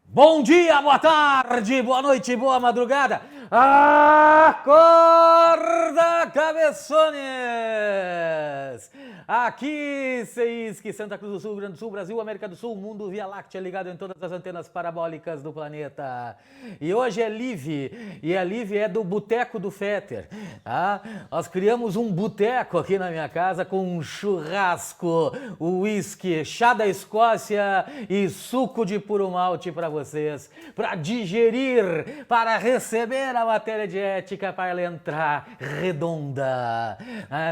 Bom dia, boa tarde, boa noite, boa madrugada. Acorda, cabeçones! Aqui, CEISC, Santa Cruz do Sul, Rio Grande do Sul, Brasil, América do Sul, mundo Via Láctea ligado em todas as antenas parabólicas do planeta. E hoje é Live, e a Live é do Boteco do Fetter. Tá? Nós criamos um boteco aqui na minha casa com um churrasco, uísque, chá da Escócia e suco de puro malte para vocês, para digerir, para receber a matéria de ética, para ela entrar redonda,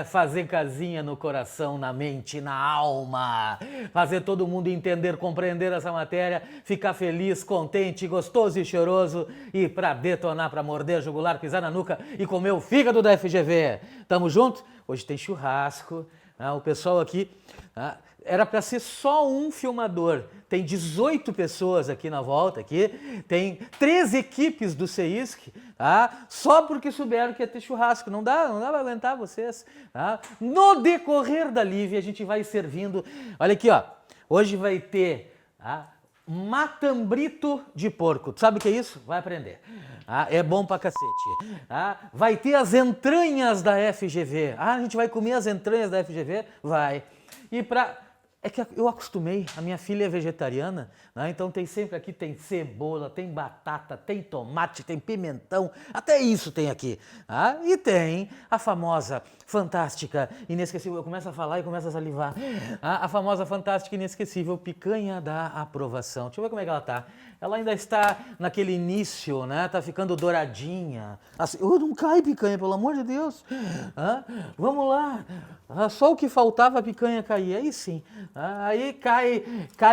fazer casinha no coração, na mente, na alma, fazer todo mundo entender, compreender essa matéria, ficar feliz, contente, gostoso e choroso e para detonar, para morder, jugular, pisar na nuca e comer o fígado da FGV. Tamo junto? Hoje tem churrasco, o pessoal aqui... Era para ser só um filmador. Tem 18 pessoas aqui na volta, aqui. Tem 3 equipes do CEISC, tá? Só porque souberam que ia ter churrasco. Não dá para aguentar vocês. Tá? No decorrer da Live, a gente vai servindo. Olha aqui, ó. Hoje vai ter matambrito de porco. Tu sabe o que é isso? Vai aprender. É bom pra cacete. Vai ter as entranhas da FGV. A gente vai comer as entranhas da FGV? Vai. E pra... É que eu acostumei, a minha filha é vegetariana, né? Então tem sempre aqui, tem cebola, tem batata, tem tomate, tem pimentão, até isso tem aqui. E tem a famosa, fantástica, inesquecível, eu começo a falar e começo a salivar, a famosa, fantástica, inesquecível picanha da aprovação. Deixa eu ver como é que ela tá. Ela ainda está naquele início, né? Tá ficando douradinha. Assim, não cai picanha, pelo amor de Deus. Vamos lá. Só o que faltava a picanha cair. Aí sim. Aí cai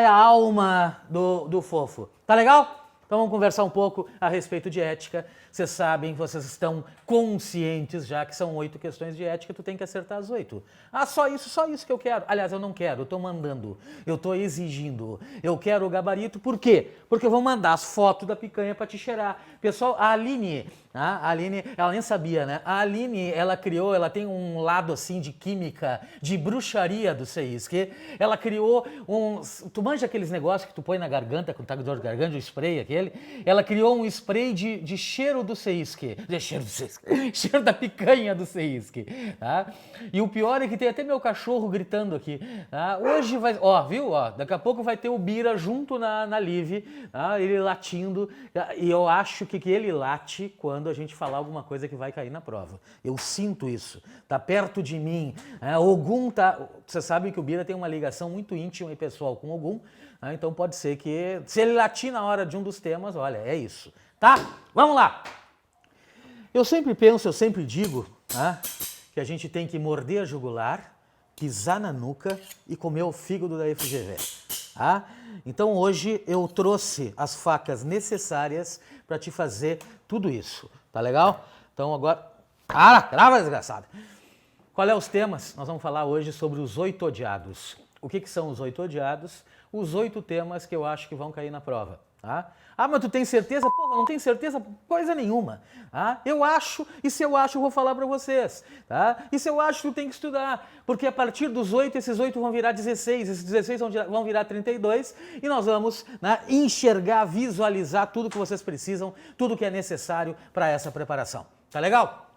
a alma do fofo. Tá legal? Então vamos conversar um pouco a respeito de ética. Vocês sabem, vocês estão conscientes já que são 8 questões de ética, tu tem que acertar as 8. Só isso que eu quero. Aliás, eu não quero, eu tô mandando, eu tô exigindo. Eu quero o gabarito, por quê? Porque eu vou mandar as fotos da picanha para te cheirar. Pessoal, a Aline, ela nem sabia, né? A Aline, ela tem um lado assim de química, de bruxaria do CEISC. Ela criou tu manja aqueles negócios que tu põe na garganta, quando tá com dor de garganta, o spray aquele? Ela criou um spray de cheiro do CEISC. Cheiro da picanha do CEISC. E o pior é que tem até meu cachorro gritando aqui. Hoje vai... viu? Daqui a pouco vai ter o Bira junto na Live, ele latindo. E eu acho que ele late quando a gente falar alguma coisa que vai cair na prova. Eu sinto isso. Tá perto de mim. Ogum tá... Você sabe que o Bira tem uma ligação muito íntima e pessoal com Ogum. Então pode ser que... Se ele latir na hora de um dos temas, olha, é isso. Tá? Vamos lá! Eu sempre penso, eu sempre digo que a gente tem que morder a jugular, pisar na nuca e comer o fígado da FGV. Então hoje eu trouxe as facas necessárias para te fazer tudo isso. Tá legal? Então agora... Crava, desgraçada! Qual é os temas? Nós vamos falar hoje sobre os 8 odiados. O que são os 8 odiados? Os 8 temas que eu acho que vão cair na prova. Mas tu tem certeza? Porra, não tem certeza coisa nenhuma. Eu acho, e se eu acho, eu vou falar para vocês. E se eu acho, tu tem que estudar. Porque a partir dos 8, esses 8 vão virar 16, esses 16 vão virar 32, e nós vamos enxergar, visualizar tudo que vocês precisam, tudo que é necessário para essa preparação. Tá legal?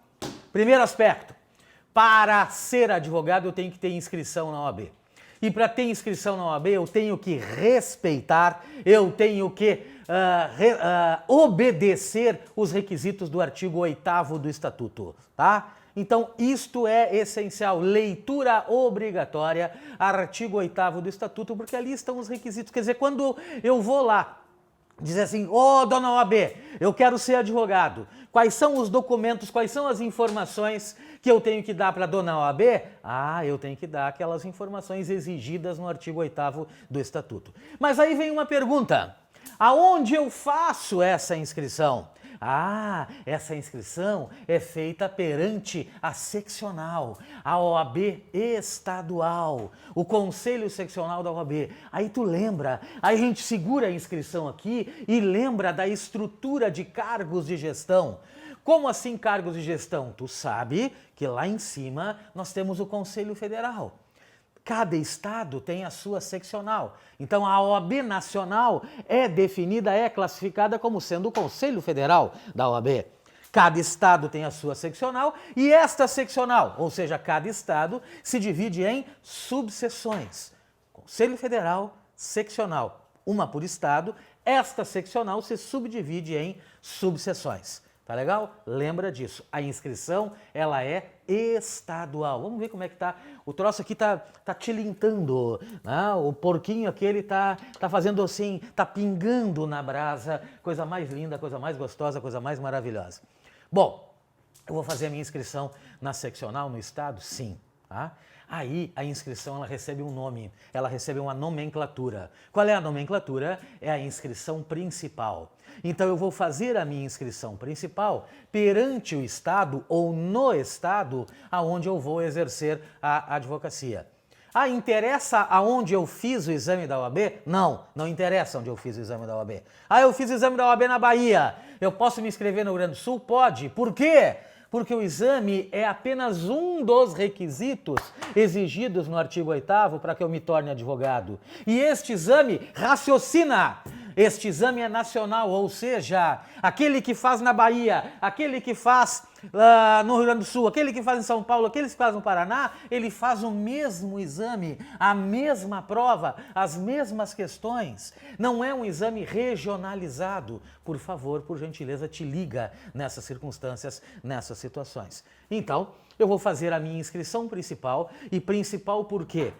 Primeiro aspecto. Para ser advogado, eu tenho que ter inscrição na OAB. E para ter inscrição na OAB, eu tenho que respeitar, eu tenho que obedecer os requisitos do artigo 8º do Estatuto, tá? Então, isto é essencial, leitura obrigatória, artigo 8º do Estatuto, porque ali estão os requisitos. Quer dizer, quando eu vou lá dizer assim, dona OAB, eu quero ser advogado. Quais são os documentos, quais são as informações que eu tenho que dar para a dona OAB? Eu tenho que dar aquelas informações exigidas no artigo 8º do Estatuto. Mas aí vem uma pergunta, aonde eu faço essa inscrição? Essa inscrição é feita perante a seccional, a OAB estadual, o Conselho Seccional da OAB. Aí tu lembra, aí a gente segura a inscrição aqui e lembra da estrutura de cargos de gestão. Como assim cargos de gestão? Tu sabe que lá em cima nós temos o Conselho Federal. Cada estado tem a sua seccional. Então a OAB nacional é definida, é classificada como sendo o Conselho Federal da OAB. Cada estado tem a sua seccional e esta seccional, ou seja, cada estado, se divide em subseções. Conselho Federal, seccional, uma por estado. Esta seccional se subdivide em subseções. Tá legal? Lembra disso. A inscrição, ela é estadual. Vamos ver como é que tá. O troço aqui tá tilintando, né? O porquinho aqui, ele tá fazendo assim, tá pingando na brasa. Coisa mais linda, coisa mais gostosa, coisa mais maravilhosa. Bom, eu vou fazer a minha inscrição na seccional, no estado? Sim. Tá? Aí a inscrição ela recebe um nome, ela recebe uma nomenclatura. Qual é a nomenclatura? É a inscrição principal. Então eu vou fazer a minha inscrição principal perante o estado ou no estado aonde eu vou exercer a advocacia. Ah, interessa aonde eu fiz o exame da OAB? Não, não interessa onde eu fiz o exame da OAB. Ah, eu fiz o exame da OAB na Bahia. Eu posso me inscrever no Rio Grande do Sul? Pode. Por quê? Porque o exame é apenas um dos requisitos exigidos no artigo 8º para que eu me torne advogado. E este exame raciocina. Este exame é nacional, ou seja, aquele que faz na Bahia, aquele que faz no Rio Grande do Sul, aquele que faz em São Paulo, aquele que faz no Paraná, ele faz o mesmo exame, a mesma prova, as mesmas questões. Não é um exame regionalizado. Por favor, por gentileza, te liga nessas circunstâncias, nessas situações. Então, eu vou fazer a minha inscrição principal, e principal por quê?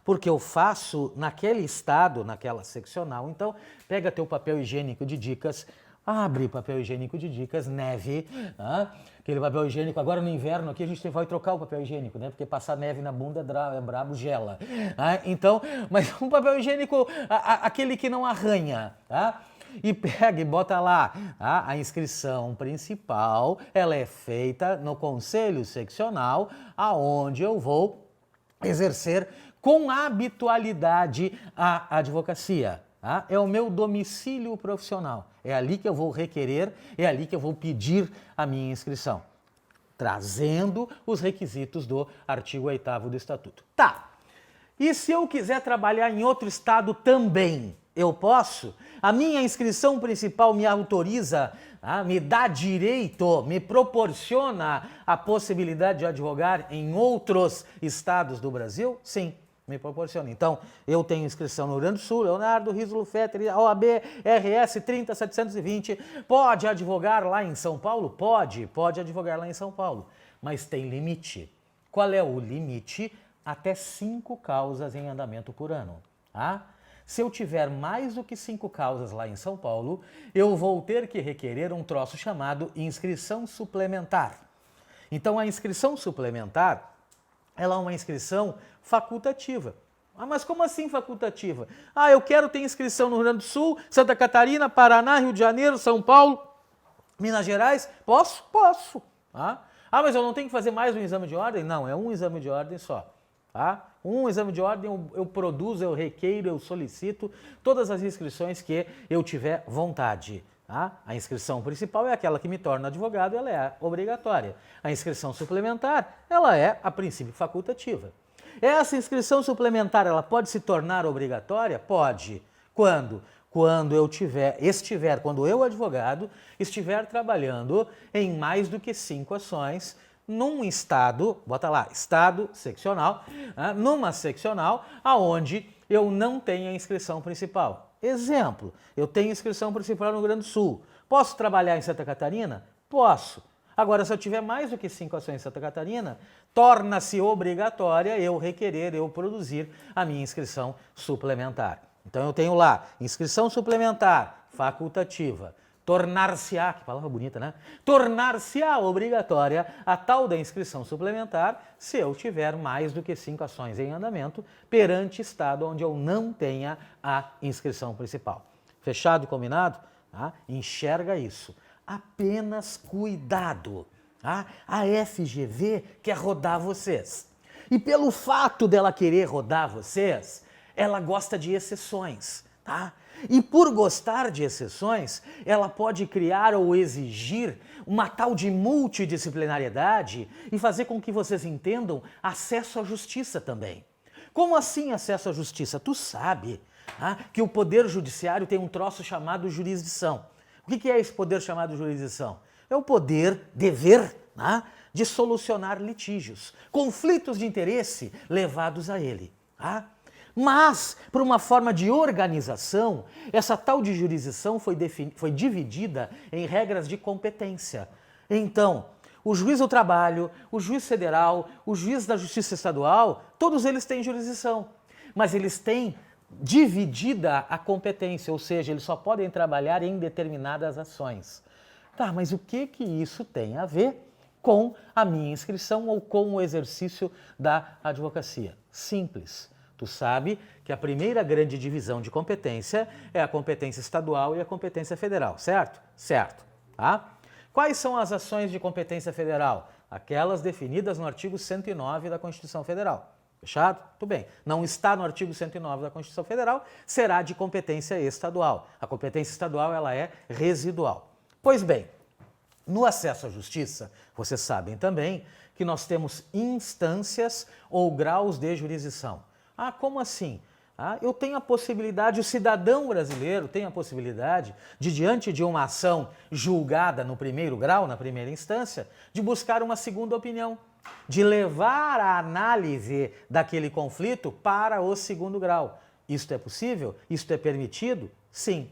Porque eu faço naquele estado, naquela seccional. Então, pega teu papel higiênico de dicas, abre papel higiênico de dicas, neve, aquele papel higiênico. Agora no inverno aqui a gente vai trocar o papel higiênico, né? Porque passar neve na bunda é brabo, gela. Então, mas um papel higiênico, aquele que não arranha, tá? E pega e bota lá, a inscrição principal, ela é feita no conselho seccional, aonde eu vou exercer com habitualidade a advocacia. É o meu domicílio profissional. É ali que eu vou requerer, é ali que eu vou pedir a minha inscrição, trazendo os requisitos do artigo 8º do Estatuto. Tá, e se eu quiser trabalhar em outro estado também, eu posso? A minha inscrição principal me autoriza, me dá direito, me proporciona a possibilidade de advogar em outros estados do Brasil? Sim, me proporciona. Então, eu tenho inscrição no Rio Grande do Sul, Leonardo Rizzo Fetter, OAB RS 30720. Pode advogar lá em São Paulo? Pode advogar lá em São Paulo, mas tem limite. Qual é o limite? Até 5 causas em andamento por ano. Se eu tiver mais do que 5 causas lá em São Paulo, eu vou ter que requerer um troço chamado inscrição suplementar. Então, a inscrição suplementar, ela é uma inscrição facultativa. Mas como assim facultativa? Eu quero ter inscrição no Rio Grande do Sul, Santa Catarina, Paraná, Rio de Janeiro, São Paulo, Minas Gerais. Posso? Posso. Mas eu não tenho que fazer mais um exame de ordem? Não, é um exame de ordem só. Um exame de ordem eu produzo, eu requeiro, eu solicito todas as inscrições que eu tiver vontade. A inscrição principal é aquela que me torna advogado, ela é obrigatória. A inscrição suplementar, ela é, a princípio, facultativa. Essa inscrição suplementar, ela pode se tornar obrigatória? Pode. Quando? Quando eu, advogado, estiver trabalhando em mais do que 5 ações num estado, bota lá, estado seccional, numa seccional aonde eu não tenho a inscrição principal. Exemplo, eu tenho inscrição principal no Rio Grande do Sul. Posso trabalhar em Santa Catarina? Posso. Agora, se eu tiver mais do que 5 ações em Santa Catarina, torna-se obrigatória eu requerer, eu produzir a minha inscrição suplementar. Então eu tenho lá, inscrição suplementar, facultativa. Tornar-se-á, que palavra bonita, né? Tornar-se-á obrigatória a tal da inscrição suplementar se eu tiver mais do que 5 ações em andamento perante estado onde eu não tenha a inscrição principal. Fechado e combinado? Enxerga isso. Apenas cuidado. A FGV quer rodar vocês. E pelo fato dela querer rodar vocês, ela gosta de exceções, tá? E por gostar de exceções, ela pode criar ou exigir uma tal de multidisciplinariedade e fazer com que vocês entendam acesso à justiça também. Como assim acesso à justiça? Tu sabe que o Poder Judiciário tem um troço chamado jurisdição. O que é esse poder chamado jurisdição? É o poder, dever, de solucionar litígios, conflitos de interesse levados a ele. Mas, por uma forma de organização, essa tal de jurisdição foi dividida em regras de competência. Então, o juiz do trabalho, o juiz federal, o juiz da justiça estadual, todos eles têm jurisdição, mas eles têm dividida a competência, ou seja, eles só podem trabalhar em determinadas ações. Tá, mas o que isso tem a ver com a minha inscrição ou com o exercício da advocacia? Simples. Tu sabe que a primeira grande divisão de competência é a competência estadual e a competência federal, certo? Certo. Quais são as ações de competência federal? Aquelas definidas no artigo 109 da Constituição Federal. Fechado? Tudo bem. Não está no artigo 109 da Constituição Federal, será de competência estadual. A competência estadual ela é residual. Pois bem, no acesso à justiça, vocês sabem também que nós temos instâncias ou graus de jurisdição. Como assim? Eu tenho a possibilidade, o cidadão brasileiro tem a possibilidade de, diante de uma ação julgada no primeiro grau, na primeira instância, de buscar uma segunda opinião, de levar a análise daquele conflito para o segundo grau. Isto é possível? Isto é permitido? Sim.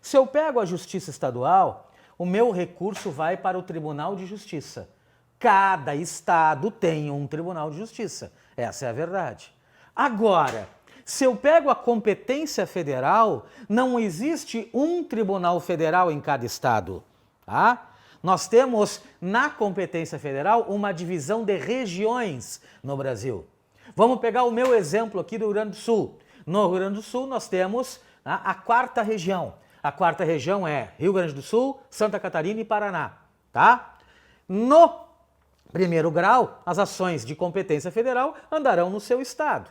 Se eu pego a Justiça Estadual, o meu recurso vai para o Tribunal de Justiça. Cada estado tem um Tribunal de Justiça. Essa é a verdade. Agora, se eu pego a competência federal, não existe um tribunal federal em cada estado. Nós temos, na competência federal, uma divisão de regiões no Brasil. Vamos pegar o meu exemplo aqui do Rio Grande do Sul. No Rio Grande do Sul, nós temos a quarta região. A quarta região é Rio Grande do Sul, Santa Catarina e Paraná. No primeiro grau, as ações de competência federal andarão no seu estado.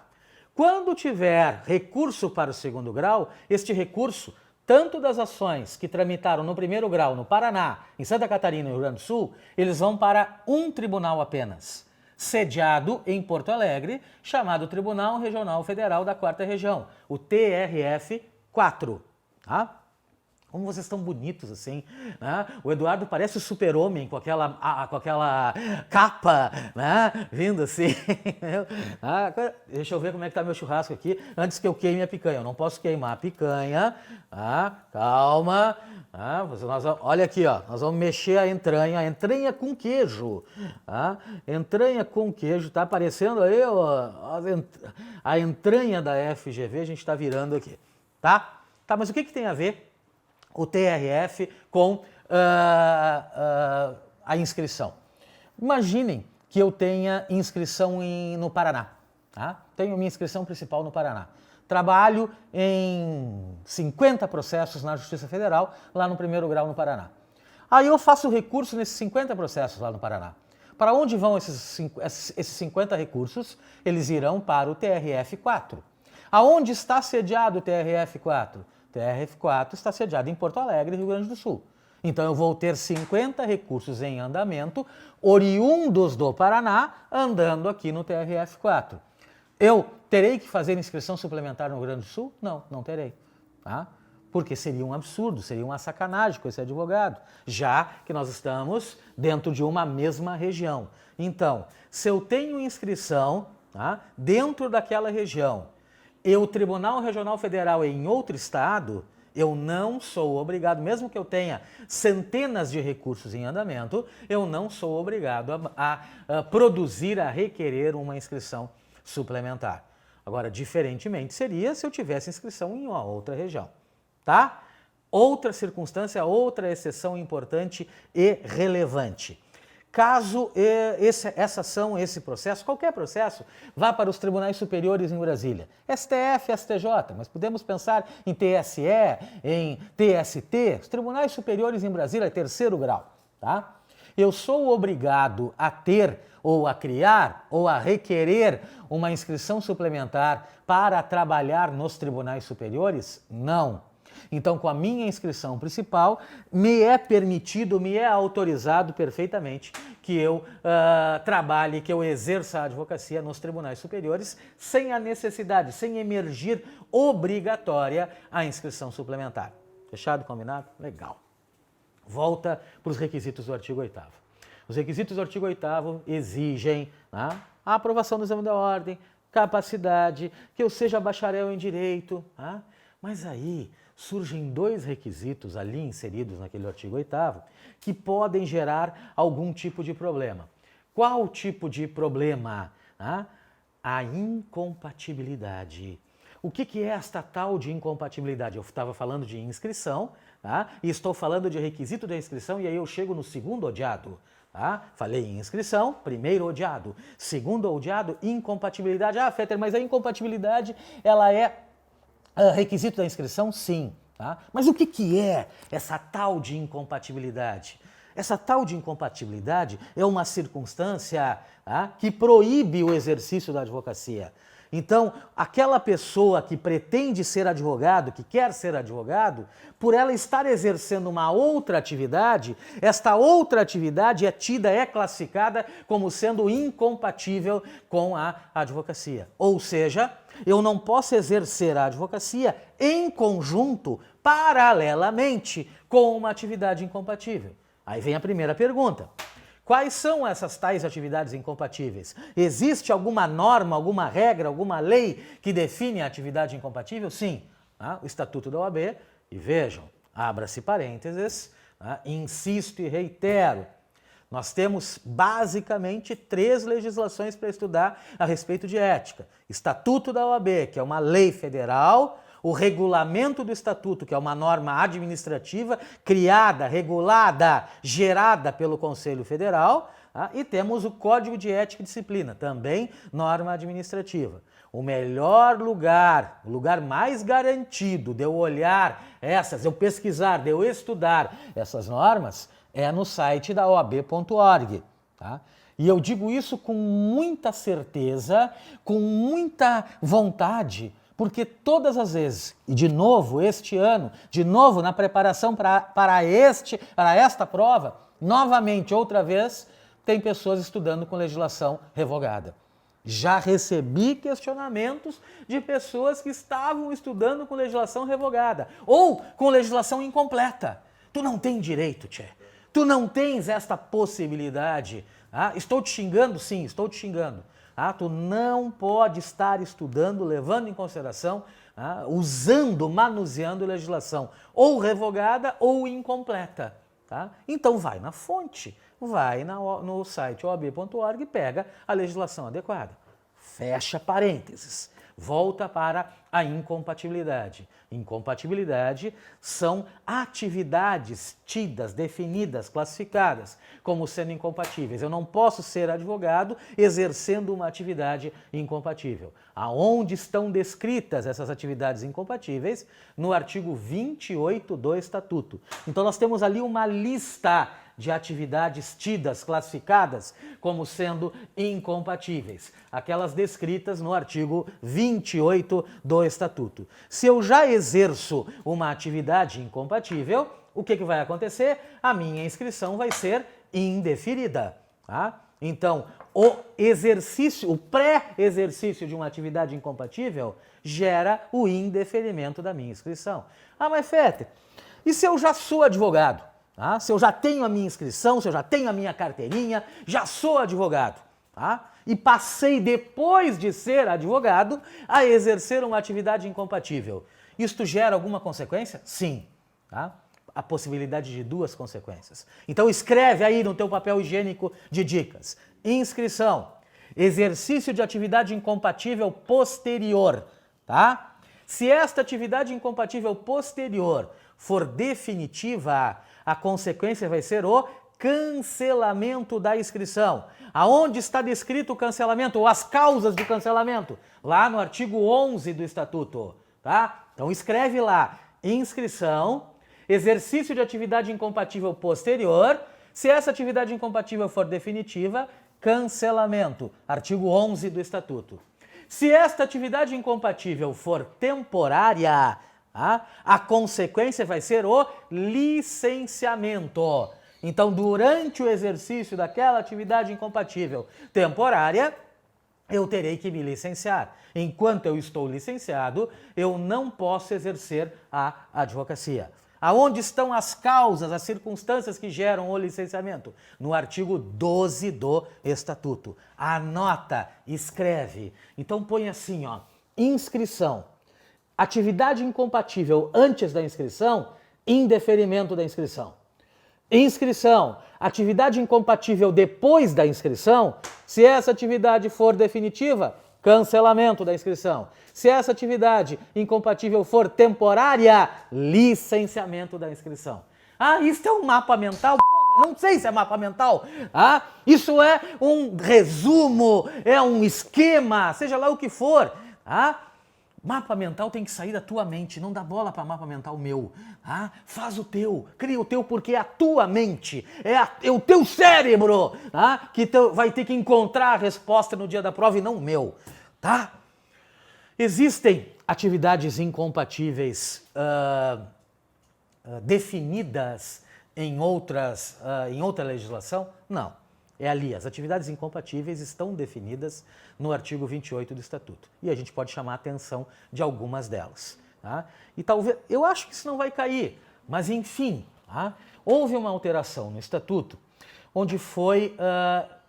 Quando tiver recurso para o segundo grau, este recurso, tanto das ações que tramitaram no primeiro grau no Paraná, em Santa Catarina e no Rio Grande do Sul, eles vão para um tribunal apenas, sediado em Porto Alegre, chamado Tribunal Regional Federal da Quarta Região, o TRF4. Como vocês estão bonitos assim, O Eduardo parece o super-homem com aquela capa, vindo assim. Deixa eu ver como é que tá meu churrasco aqui, antes que eu queime a picanha. Eu não posso queimar a picanha, calma. Olha aqui, nós vamos mexer a entranha com queijo. Entranha com queijo, tá aparecendo aí a entranha da FGV, a gente está virando aqui, tá? Mas o que tem a ver o TRF com a inscrição? Imaginem que eu tenha inscrição no Paraná. Tenho minha inscrição principal no Paraná. Trabalho em 50 processos na Justiça Federal, lá no primeiro grau no Paraná. Aí eu faço recurso nesses 50 processos lá no Paraná. Para onde vão esses 50 recursos? Eles irão para o TRF4. Aonde está sediado o TRF4? O TRF4 está sediado em Porto Alegre, Rio Grande do Sul. Então eu vou ter 50 recursos em andamento, oriundos do Paraná, andando aqui no TRF4. Eu terei que fazer inscrição suplementar no Rio Grande do Sul? Não, não terei. Porque seria um absurdo, seria uma sacanagem com esse advogado, já que nós estamos dentro de uma mesma região. Então, se eu tenho inscrição dentro daquela região, e o Tribunal Regional Federal em outro estado, eu não sou obrigado, mesmo que eu tenha centenas de recursos em andamento, eu não sou obrigado a produzir, a requerer uma inscrição suplementar. Agora, diferentemente seria se eu tivesse inscrição em uma outra região, tá? Outra circunstância, outra exceção importante e relevante. Caso essa ação, esse processo, qualquer processo, vá para os tribunais superiores em Brasília, STF, STJ, mas podemos pensar em TSE, em TST, os tribunais superiores em Brasília, terceiro grau, tá? Eu sou obrigado a ter, ou a criar, ou a requerer uma inscrição suplementar para trabalhar nos tribunais superiores? Não. Então, com a minha inscrição principal, me é permitido, me é autorizado perfeitamente que eu trabalhe, que eu exerça a advocacia nos tribunais superiores sem a necessidade, sem emergir obrigatória a inscrição suplementar. Fechado? Combinado? Legal. Volta para os requisitos do artigo 8º. Os requisitos do artigo 8º exigem, né, a aprovação do exame da ordem, capacidade, que eu seja bacharel em direito. Né? Mas aí surgem dois requisitos ali inseridos naquele artigo 8º que podem gerar algum tipo de problema. Qual tipo de problema? Né? A incompatibilidade. O que é esta tal de incompatibilidade? Eu estava falando de inscrição, tá? E estou falando de requisito da inscrição e aí eu chego no segundo odiado. Tá? Falei em inscrição, primeiro odiado. Segundo odiado, incompatibilidade. Ah, Fetter, mas a incompatibilidade ela é requisito da inscrição? Sim. Tá? Mas o que é essa tal de incompatibilidade? Essa tal de incompatibilidade é uma circunstância, tá, que proíbe o exercício da advocacia. Então, aquela pessoa que pretende ser advogado, que quer ser advogado, por ela estar exercendo uma outra atividade, esta outra atividade é tida, é classificada como sendo incompatível com a advocacia. Ou seja, eu não posso exercer a advocacia em conjunto, paralelamente, com uma atividade incompatível. Aí vem a primeira pergunta. Quais são essas tais atividades incompatíveis? Existe alguma norma, alguma regra, alguma lei que define a atividade incompatível? Sim, tá? O Estatuto da OAB. E vejam, abra-se parênteses, tá? Insisto e reitero, nós temos basicamente 3 legislações para estudar a respeito de ética. Estatuto da OAB, que é uma lei federal, o regulamento do Estatuto, que é uma norma administrativa criada, regulada, gerada pelo Conselho Federal, tá? E temos o Código de Ética e Disciplina, também norma administrativa. O melhor lugar, o lugar mais garantido de eu olhar essas, de eu pesquisar, de eu estudar essas normas, é no site da OAB.org. Tá? E eu digo isso com muita certeza, com muita vontade, porque todas as vezes, e de novo este ano, de novo na preparação para esta prova, novamente, outra vez, tem pessoas estudando com legislação revogada. Já recebi questionamentos de pessoas que estavam estudando com legislação revogada ou com legislação incompleta. Tu não tem direito, tchê. Tu não tens esta possibilidade. Ah, estou te xingando? Sim, estou te xingando. Ah, tu não pode estar estudando, levando em consideração, usando, manuseando legislação ou revogada ou incompleta. Tá? Então vai na fonte, vai no site oab.org e pega a legislação adequada. Fecha parênteses. Volta para a incompatibilidade. Incompatibilidade são atividades tidas, definidas, classificadas como sendo incompatíveis. Eu não posso ser advogado exercendo uma atividade incompatível. Aonde estão descritas essas atividades incompatíveis? No artigo 28 do Estatuto. Então nós temos ali uma lista de atividades tidas, classificadas como sendo incompatíveis. Aquelas descritas no artigo 28 do Estatuto. Se eu já exerço uma atividade incompatível, o que vai acontecer? A minha inscrição vai ser indeferida. Tá? Então, o pré-exercício de uma atividade incompatível gera o indeferimento da minha inscrição. Ah, mas Fetter, e se eu já sou advogado? Tá? Se eu já tenho a minha inscrição, se eu já tenho a minha carteirinha, já sou advogado, tá? E passei, depois de ser advogado, a exercer uma atividade incompatível. Isto gera alguma consequência? Sim. Tá? A possibilidade de 2 consequências. Então escreve aí no teu papel higiênico de dicas. Inscrição. Exercício de atividade incompatível posterior. Tá? Se esta atividade incompatível posterior for definitiva, a consequência vai ser o cancelamento da inscrição. Aonde está descrito o cancelamento ou as causas do cancelamento? Lá no artigo 11 do Estatuto, tá? Então escreve lá, inscrição, exercício de atividade incompatível posterior, se essa atividade incompatível for definitiva, cancelamento, artigo 11 do Estatuto. Se esta atividade incompatível for temporária, A consequência vai ser o licenciamento. Então, durante o exercício daquela atividade incompatível temporária, eu terei que me licenciar. Enquanto eu estou licenciado, eu não posso exercer a advocacia. Aonde estão as causas, as circunstâncias que geram o licenciamento? No artigo 12 do Estatuto. Anota, escreve. Então põe assim, ó, inscrição. Atividade incompatível antes da inscrição, indeferimento da inscrição. Inscrição. Atividade incompatível depois da inscrição, se essa atividade for definitiva, cancelamento da inscrição. Se essa atividade incompatível for temporária, licenciamento da inscrição. Isso é um mapa mental? Porra, não sei se é mapa mental. Isso é um resumo, é um esquema, seja lá o que for. Mapa mental tem que sair da tua mente, não dá bola para mapa mental meu. Faz o teu, cria o teu, porque é a tua mente, é o teu cérebro que vai ter que encontrar a resposta no dia da prova e não o meu. Existem atividades incompatíveis definidas em outra legislação? Não. É ali, as atividades incompatíveis estão definidas no artigo 28 do Estatuto. E a gente pode chamar a atenção de algumas delas. E talvez, eu acho que isso não vai cair, mas enfim, houve uma alteração no Estatuto onde foi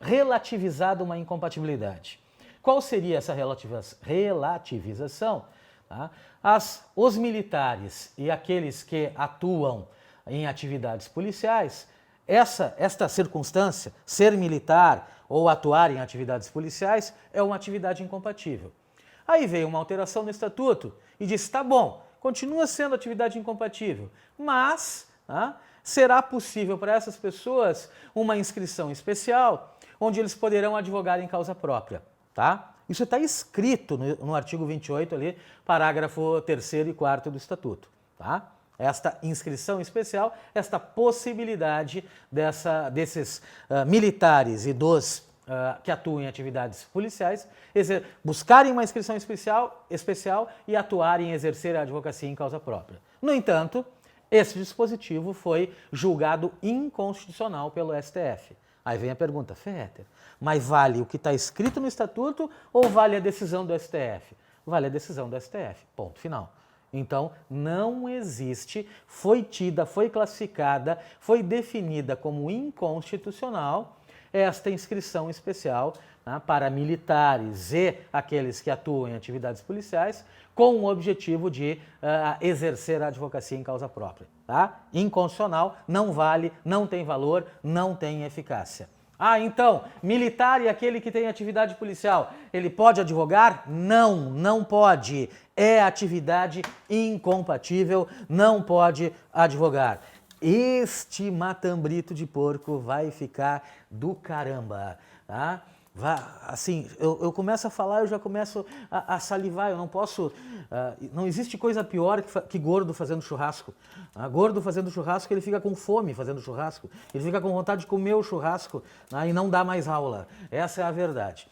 relativizada uma incompatibilidade. Qual seria essa relativização? Os militares e aqueles que atuam em atividades policiais, esta circunstância, ser militar ou atuar em atividades policiais, é uma atividade incompatível. Aí veio uma alteração no Estatuto e disse, tá bom, continua sendo atividade incompatível, mas será possível para essas pessoas uma inscrição especial, onde eles poderão advogar em causa própria. Isso está escrito no artigo 28 ali, parágrafo 3º e 4º do Estatuto. Esta inscrição especial, esta possibilidade desses militares e dos que atuam em atividades policiais buscarem uma inscrição especial e atuarem e exercer a advocacia em causa própria. No entanto, esse dispositivo foi julgado inconstitucional pelo STF. Aí vem a pergunta, Fetter, mas vale o que está escrito no Estatuto ou vale a decisão do STF? Vale a decisão do STF, ponto final. Então, não existe, foi classificada, foi definida como inconstitucional esta inscrição especial para militares e aqueles que atuam em atividades policiais com o objetivo de exercer a advocacia em causa própria. Inconstitucional, não vale, não tem valor, não tem eficácia. Então, militar e aquele que tem atividade policial, ele pode advogar? Não, não pode. É atividade incompatível, não pode advogar. Este matambrito de porco vai ficar do caramba, assim, eu começo a falar, eu já começo a salivar, eu não posso, não existe coisa pior que gordo fazendo churrasco. Gordo fazendo churrasco, ele fica com fome fazendo churrasco, ele fica com vontade de comer o churrasco e não dá mais aula. Essa é a verdade.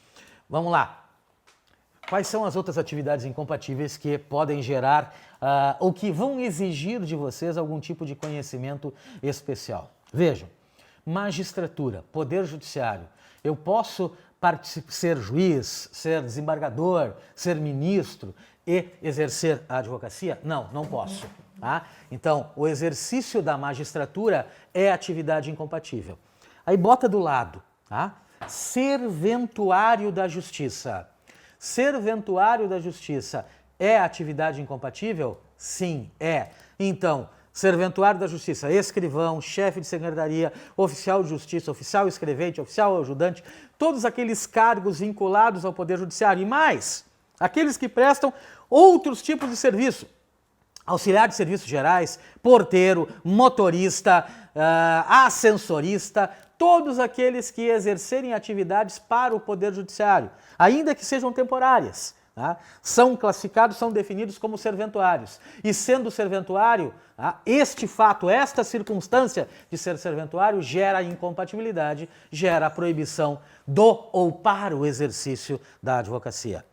Vamos lá. Quais são as outras atividades incompatíveis que podem gerar ou que vão exigir de vocês algum tipo de conhecimento especial? Vejam, magistratura, poder judiciário. Eu posso ser juiz, ser desembargador, ser ministro e exercer a advocacia? Não, não posso. Então, o exercício da magistratura é atividade incompatível. Aí bota do lado, serventuário da justiça. Serventuário da justiça é atividade incompatível? Sim, é. Então, serventuário da justiça, escrivão, chefe de secretaria, oficial de justiça, oficial escrevente, oficial ajudante, todos aqueles cargos vinculados ao Poder Judiciário e mais, aqueles que prestam outros tipos de serviço, auxiliar de serviços gerais, porteiro, motorista, ascensorista, todos aqueles que exercerem atividades para o Poder Judiciário, ainda que sejam temporárias. São classificados, são definidos como serventuários. E sendo serventuário, este fato, esta circunstância de ser serventuário gera incompatibilidade, gera a proibição do ou para o exercício da advocacia.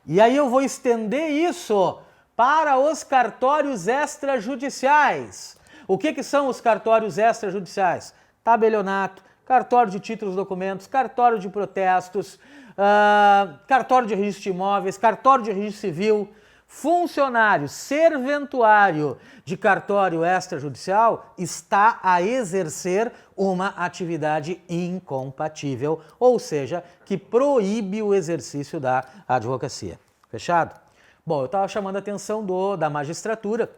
E aí eu vou estender isso para os cartórios extrajudiciais. O que são os cartórios extrajudiciais? Tabelionato, cartório de títulos e documentos, cartório de protestos, cartório de registro de imóveis, cartório de registro civil. Funcionário serventuário de cartório extrajudicial está a exercer uma atividade incompatível, ou seja, que proíbe o exercício da advocacia. Fechado? Bom, eu estava chamando a atenção da magistratura,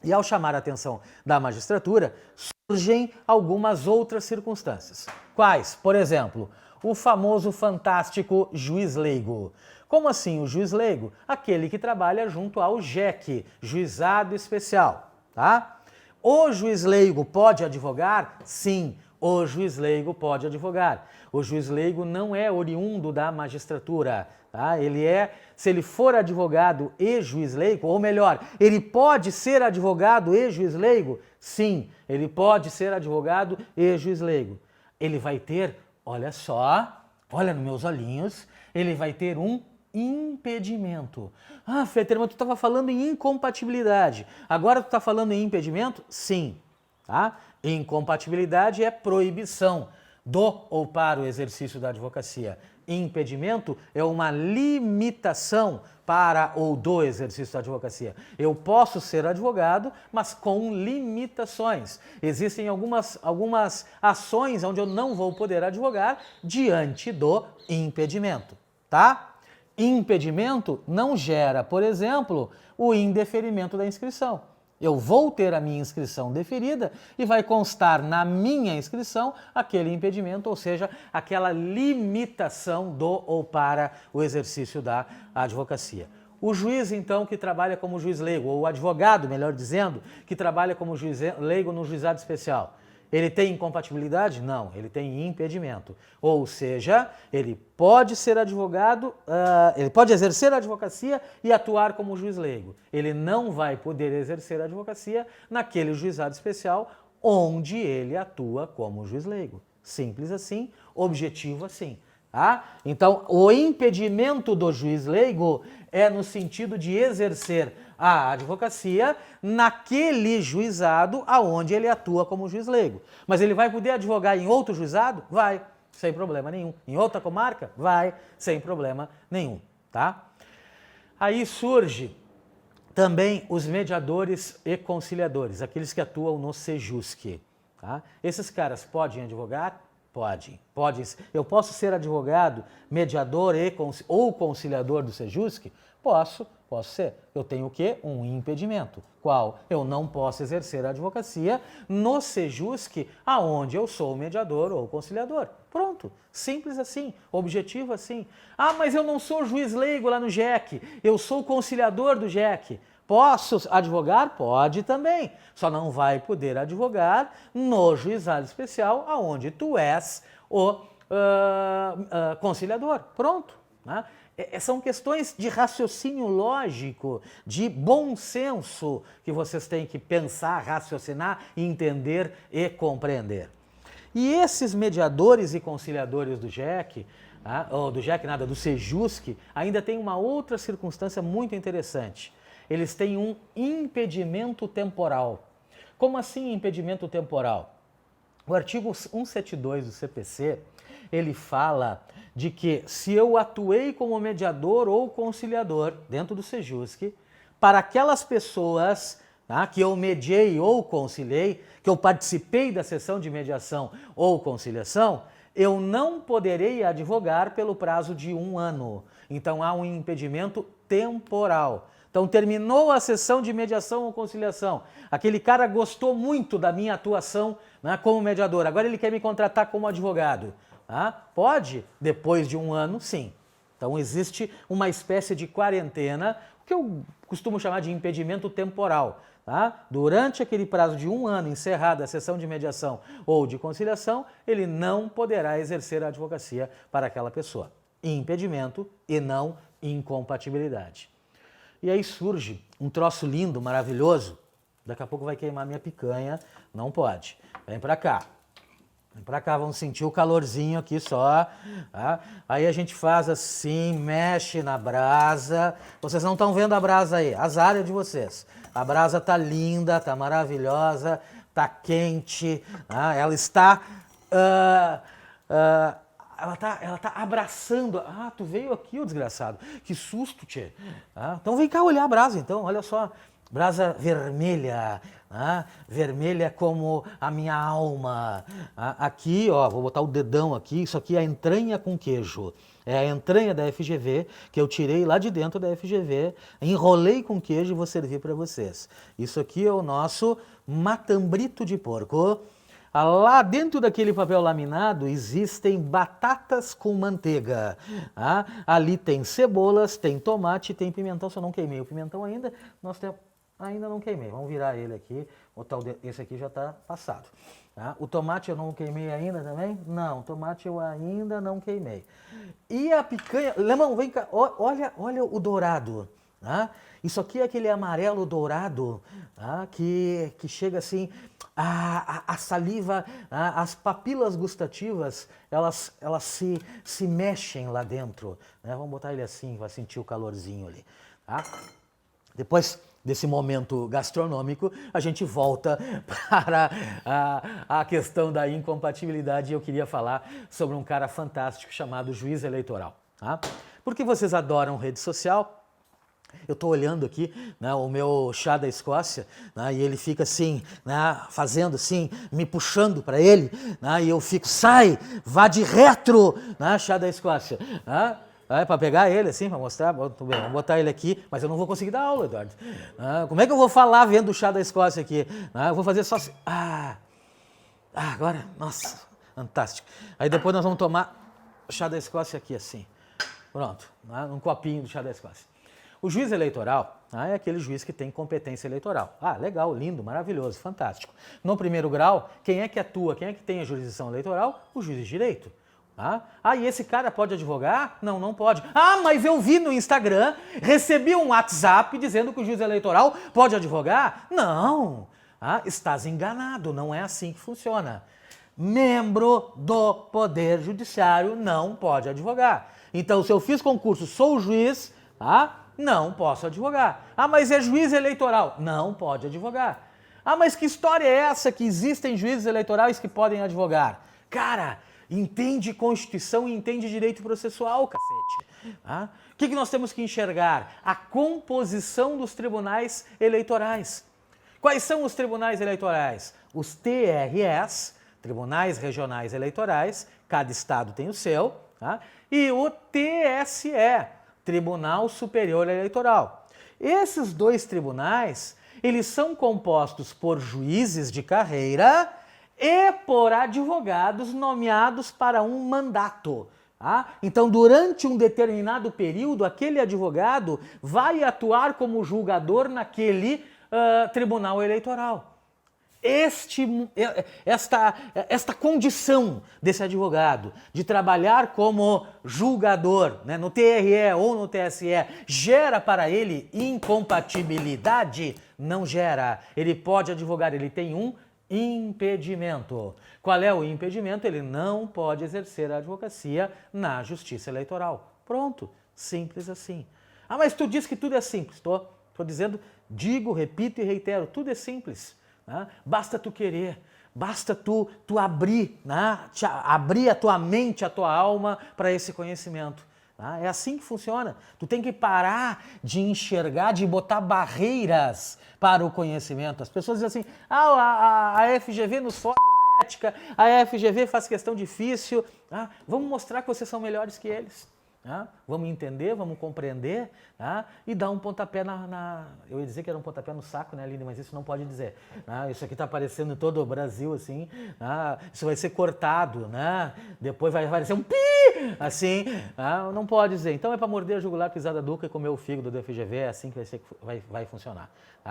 e ao chamar a atenção da magistratura, surgem algumas outras circunstâncias. Quais? Por exemplo, o famoso fantástico juiz leigo. Como assim o juiz leigo? Aquele que trabalha junto ao JEC, Juizado Especial, tá? O juiz leigo pode advogar? Sim, o juiz leigo pode advogar. O juiz leigo não é oriundo da magistratura, tá? Se ele for advogado e juiz leigo, ou melhor, ele pode ser advogado e juiz leigo? Sim, ele pode ser advogado e juiz leigo. Ele vai ter, olha só, olha nos meus olhinhos, ele vai ter um impedimento. Ah, Fetter, mas tu estava falando em incompatibilidade. Agora tu está falando em impedimento? Sim. Tá? Incompatibilidade é proibição do ou para o exercício da advocacia. Impedimento é uma limitação para ou do exercício da advocacia. Eu posso ser advogado, mas com limitações. Existem algumas ações onde eu não vou poder advogar diante do impedimento, tá? Impedimento não gera, por exemplo, o indeferimento da inscrição. Eu vou ter a minha inscrição deferida e vai constar na minha inscrição aquele impedimento, ou seja, aquela limitação do ou para o exercício da advocacia. O juiz, então, que trabalha como juiz leigo, ou o advogado, melhor dizendo, que trabalha como juiz leigo no juizado especial, ele tem incompatibilidade? Não, ele tem impedimento. Ou seja, ele pode ser advogado, ele pode exercer a advocacia e atuar como juiz leigo. Ele não vai poder exercer a advocacia naquele juizado especial onde ele atua como juiz leigo. Simples assim, objetivo assim. Tá? Então, o impedimento do juiz leigo é no sentido de exercer a advocacia naquele juizado aonde ele atua como juiz leigo. Mas ele vai poder advogar em outro juizado? Vai, sem problema nenhum. Em outra comarca? Vai, sem problema nenhum. Tá? Aí surge também os mediadores e conciliadores, aqueles que atuam no Sejusc. Tá? Esses caras podem advogar? Podem. Eu posso ser advogado, mediador ou conciliador do Sejusc? Posso ser. Eu tenho o quê? Um impedimento. Qual? Eu não posso exercer a advocacia no Sejusc, aonde eu sou mediador ou conciliador. Pronto. Simples assim. Objetivo assim. Ah, mas eu não sou juiz leigo lá no JEC. Eu sou conciliador do JEC. Posso advogar? Pode também. Só não vai poder advogar no juizado especial, aonde tu és o conciliador. Pronto. Né? São questões de raciocínio lógico, de bom senso, que vocês têm que pensar, raciocinar, entender e compreender. E esses mediadores e conciliadores do JEC, ou do JEC nada, do Sejusc, ainda tem uma outra circunstância muito interessante. Eles têm um impedimento temporal. Como assim impedimento temporal? O artigo 172 do CPC, ele fala de que se eu atuei como mediador ou conciliador dentro do Sejusc, para aquelas pessoas que eu mediei ou conciliei, que eu participei da sessão de mediação ou conciliação, eu não poderei advogar pelo prazo de 1 ano. Então há um impedimento temporal. Então terminou a sessão de mediação ou conciliação. Aquele cara gostou muito da minha atuação como mediador. Agora ele quer me contratar como advogado. Pode, depois de 1 ano, sim. Então existe uma espécie de quarentena, o que eu costumo chamar de impedimento temporal. Durante aquele prazo de 1 ano, encerrada a sessão de mediação ou de conciliação, ele não poderá exercer a advocacia para aquela pessoa. Impedimento e não incompatibilidade. E aí surge um troço lindo, maravilhoso. Daqui a pouco vai queimar minha picanha. Não pode. Vem pra cá. Vem pra cá, vamos sentir o calorzinho aqui só. Tá? Aí a gente faz assim, mexe na brasa. Vocês não estão vendo a brasa aí, azar é de vocês. A brasa tá linda, tá maravilhosa, tá quente. Tá? Ela está... ela tá abraçando. Ah, tu veio aqui, ô desgraçado. Que susto, tchê. Ah, então vem cá olhar a brasa, então. Olha só. Brasa vermelha. Ah, vermelha como a minha alma. Ah, aqui, ó, vou botar o dedão aqui. Isso aqui é a entranha com queijo. É a entranha da FGV que eu tirei lá de dentro da FGV, enrolei com queijo e vou servir para vocês. Isso aqui é o nosso matambrito de porco. Lá dentro daquele papel laminado existem batatas com manteiga. Ah, ali tem cebolas, tem tomate, tem pimentão. Se eu não queimei o pimentão ainda, nós temos... Ainda não queimei. Vamos virar ele aqui. Esse aqui já está passado. Tá? O tomate eu não queimei ainda também? Não, o tomate eu ainda não queimei. E a picanha... Lemão, vem cá. Olha o dourado. Tá? Isso aqui é aquele amarelo dourado, tá? que chega assim... A saliva, as papilas gustativas, elas se mexem lá dentro. Né? Vamos botar ele assim, vai sentir o calorzinho ali. Tá? Depois desse momento gastronômico, a gente volta para a questão da incompatibilidade. Eu queria falar sobre um cara fantástico chamado juiz eleitoral. Tá? Porque vocês adoram rede social. Eu estou olhando aqui, né, o meu chá da Escócia, né, e ele fica assim, né, fazendo assim, me puxando para ele, né, e eu fico, sai, vá de retro, né, chá da Escócia. Né, para pegar ele assim, para mostrar, vamos botar ele aqui, mas eu não vou conseguir dar aula, Eduardo. Como é que eu vou falar vendo o chá da Escócia aqui? Eu vou fazer só assim, agora, nossa, fantástico. Aí depois nós vamos tomar o chá da Escócia aqui assim, pronto, né, num copinho do chá da Escócia. O juiz eleitoral é aquele juiz que tem competência eleitoral. Legal, lindo, maravilhoso, fantástico. No primeiro grau, quem é que atua, quem é que tem a jurisdição eleitoral? O juiz de direito. E esse cara pode advogar? Não, não pode. Mas eu vi no Instagram, recebi um WhatsApp dizendo que o juiz eleitoral pode advogar? Não, estás enganado, não é assim que funciona. Membro do Poder Judiciário não pode advogar. Então, se eu fiz concurso, sou juiz, não posso advogar. Mas é juiz eleitoral. Não pode advogar. Mas que história é essa que existem juízes eleitorais que podem advogar? Cara, entende Constituição e entende direito processual, cacete. O que nós temos que enxergar? A composição dos tribunais eleitorais. Quais são os tribunais eleitorais? Os TREs, Tribunais Regionais Eleitorais, cada estado tem o seu, e o TSE, Tribunal Superior Eleitoral. Esses dois tribunais, eles são compostos por juízes de carreira e por advogados nomeados para um mandato. Então, durante um determinado período, aquele advogado vai atuar como julgador naquele tribunal eleitoral. Esta condição desse advogado de trabalhar como julgador, né, no TRE ou no TSE, gera para ele incompatibilidade? Não gera. Ele pode advogar, ele tem um impedimento. Qual é o impedimento? Ele não pode exercer a advocacia na Justiça Eleitoral. Pronto, simples assim. Mas tu diz que tudo é simples. Estou dizendo, digo, repito e reitero, tudo é simples. Basta tu querer, basta tu abrir, abrir a tua mente, a tua alma para esse conhecimento. É assim que funciona. Tu tem que parar de enxergar, de botar barreiras para o conhecimento. As pessoas dizem assim, a FGV nos fode na ética, a FGV faz questão difícil. Vamos mostrar que vocês são melhores que eles. Vamos entender, vamos compreender e dar um pontapé Eu ia dizer que era um pontapé no saco, né, Aline? Mas isso não pode dizer. Isso aqui está aparecendo em todo o Brasil, assim. Isso vai ser cortado, né? Depois vai aparecer um pi, assim. Não pode dizer. Então é para morder a jugular, pisar da nuca e comer o fígado do FGV. É assim que vai funcionar.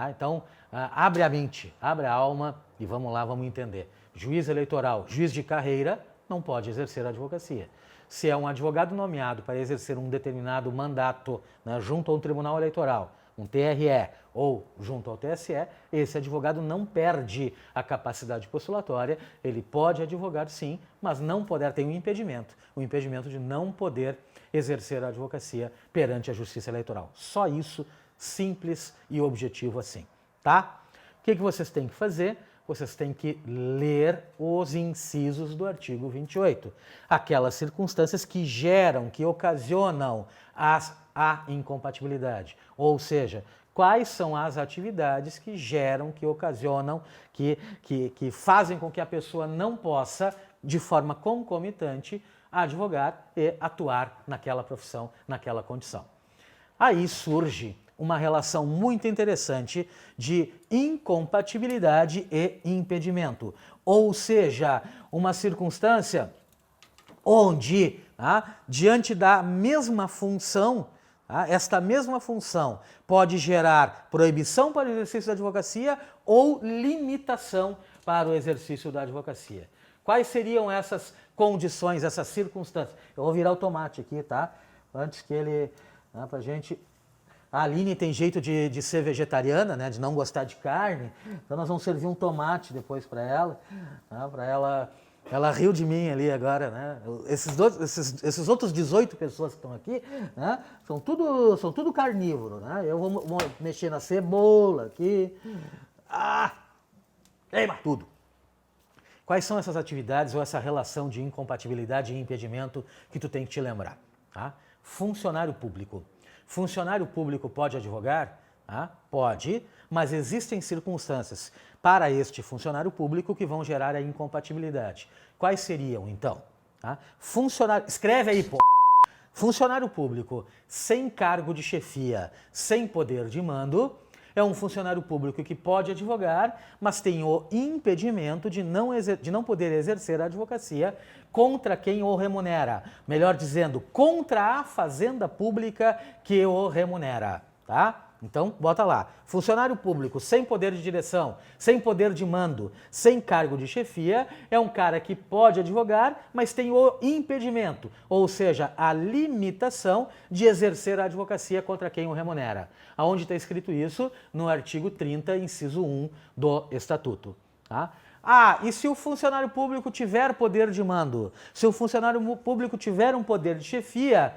Então, abre a mente, abre a alma e vamos lá, vamos entender. Juiz eleitoral, juiz de carreira, não pode exercer a advocacia. Se é um advogado nomeado para exercer um determinado mandato, né, junto a um tribunal eleitoral, um TRE ou junto ao TSE, esse advogado não perde a capacidade postulatória, ele pode advogar sim, mas não poder, tem um impedimento, o impedimento de não poder exercer a advocacia perante a Justiça Eleitoral. Só isso, simples e objetivo assim, tá? O que vocês têm que fazer? Vocês têm que ler os incisos do artigo 28. Aquelas circunstâncias que geram, que ocasionam a incompatibilidade. Ou seja, quais são as atividades que geram, que ocasionam, que fazem com que a pessoa não possa, de forma concomitante, advogar e atuar naquela profissão, naquela condição. Aí surge uma relação muito interessante de incompatibilidade e impedimento. Ou seja, uma circunstância onde, diante da mesma função, esta mesma função pode gerar proibição para o exercício da advocacia ou limitação para o exercício da advocacia. Quais seriam essas condições, essas circunstâncias? Eu vou virar o tomate aqui, tá? Antes que ele, pra gente... A Aline tem jeito de ser vegetariana, né, de não gostar de carne, então nós vamos servir um tomate depois para ela, ela riu de mim ali agora, né? Esses outros 18 pessoas que estão aqui, né, são tudo carnívoro, né? Eu vou mexer na cebola aqui, queima tudo. Quais são essas atividades ou essa relação de incompatibilidade e impedimento que tu tem que te lembrar? Tá? Funcionário público. Funcionário público pode advogar? Pode, mas existem circunstâncias para este funcionário público que vão gerar a incompatibilidade. Quais seriam, então? Funcionário, escreve aí, pô. Funcionário público sem cargo de chefia, sem poder de mando, é um funcionário público que pode advogar, mas tem o impedimento de não poder exercer a advocacia contra quem o remunera. Melhor dizendo, contra a fazenda pública que o remunera, tá? Então, bota lá. Funcionário público sem poder de direção, sem poder de mando, sem cargo de chefia, é um cara que pode advogar, mas tem o impedimento, ou seja, a limitação de exercer a advocacia contra quem o remunera. Aonde está escrito isso? No artigo 30, inciso 1 do Estatuto. Tá? E se o funcionário público tiver poder de mando? Se o funcionário público tiver um poder de chefia,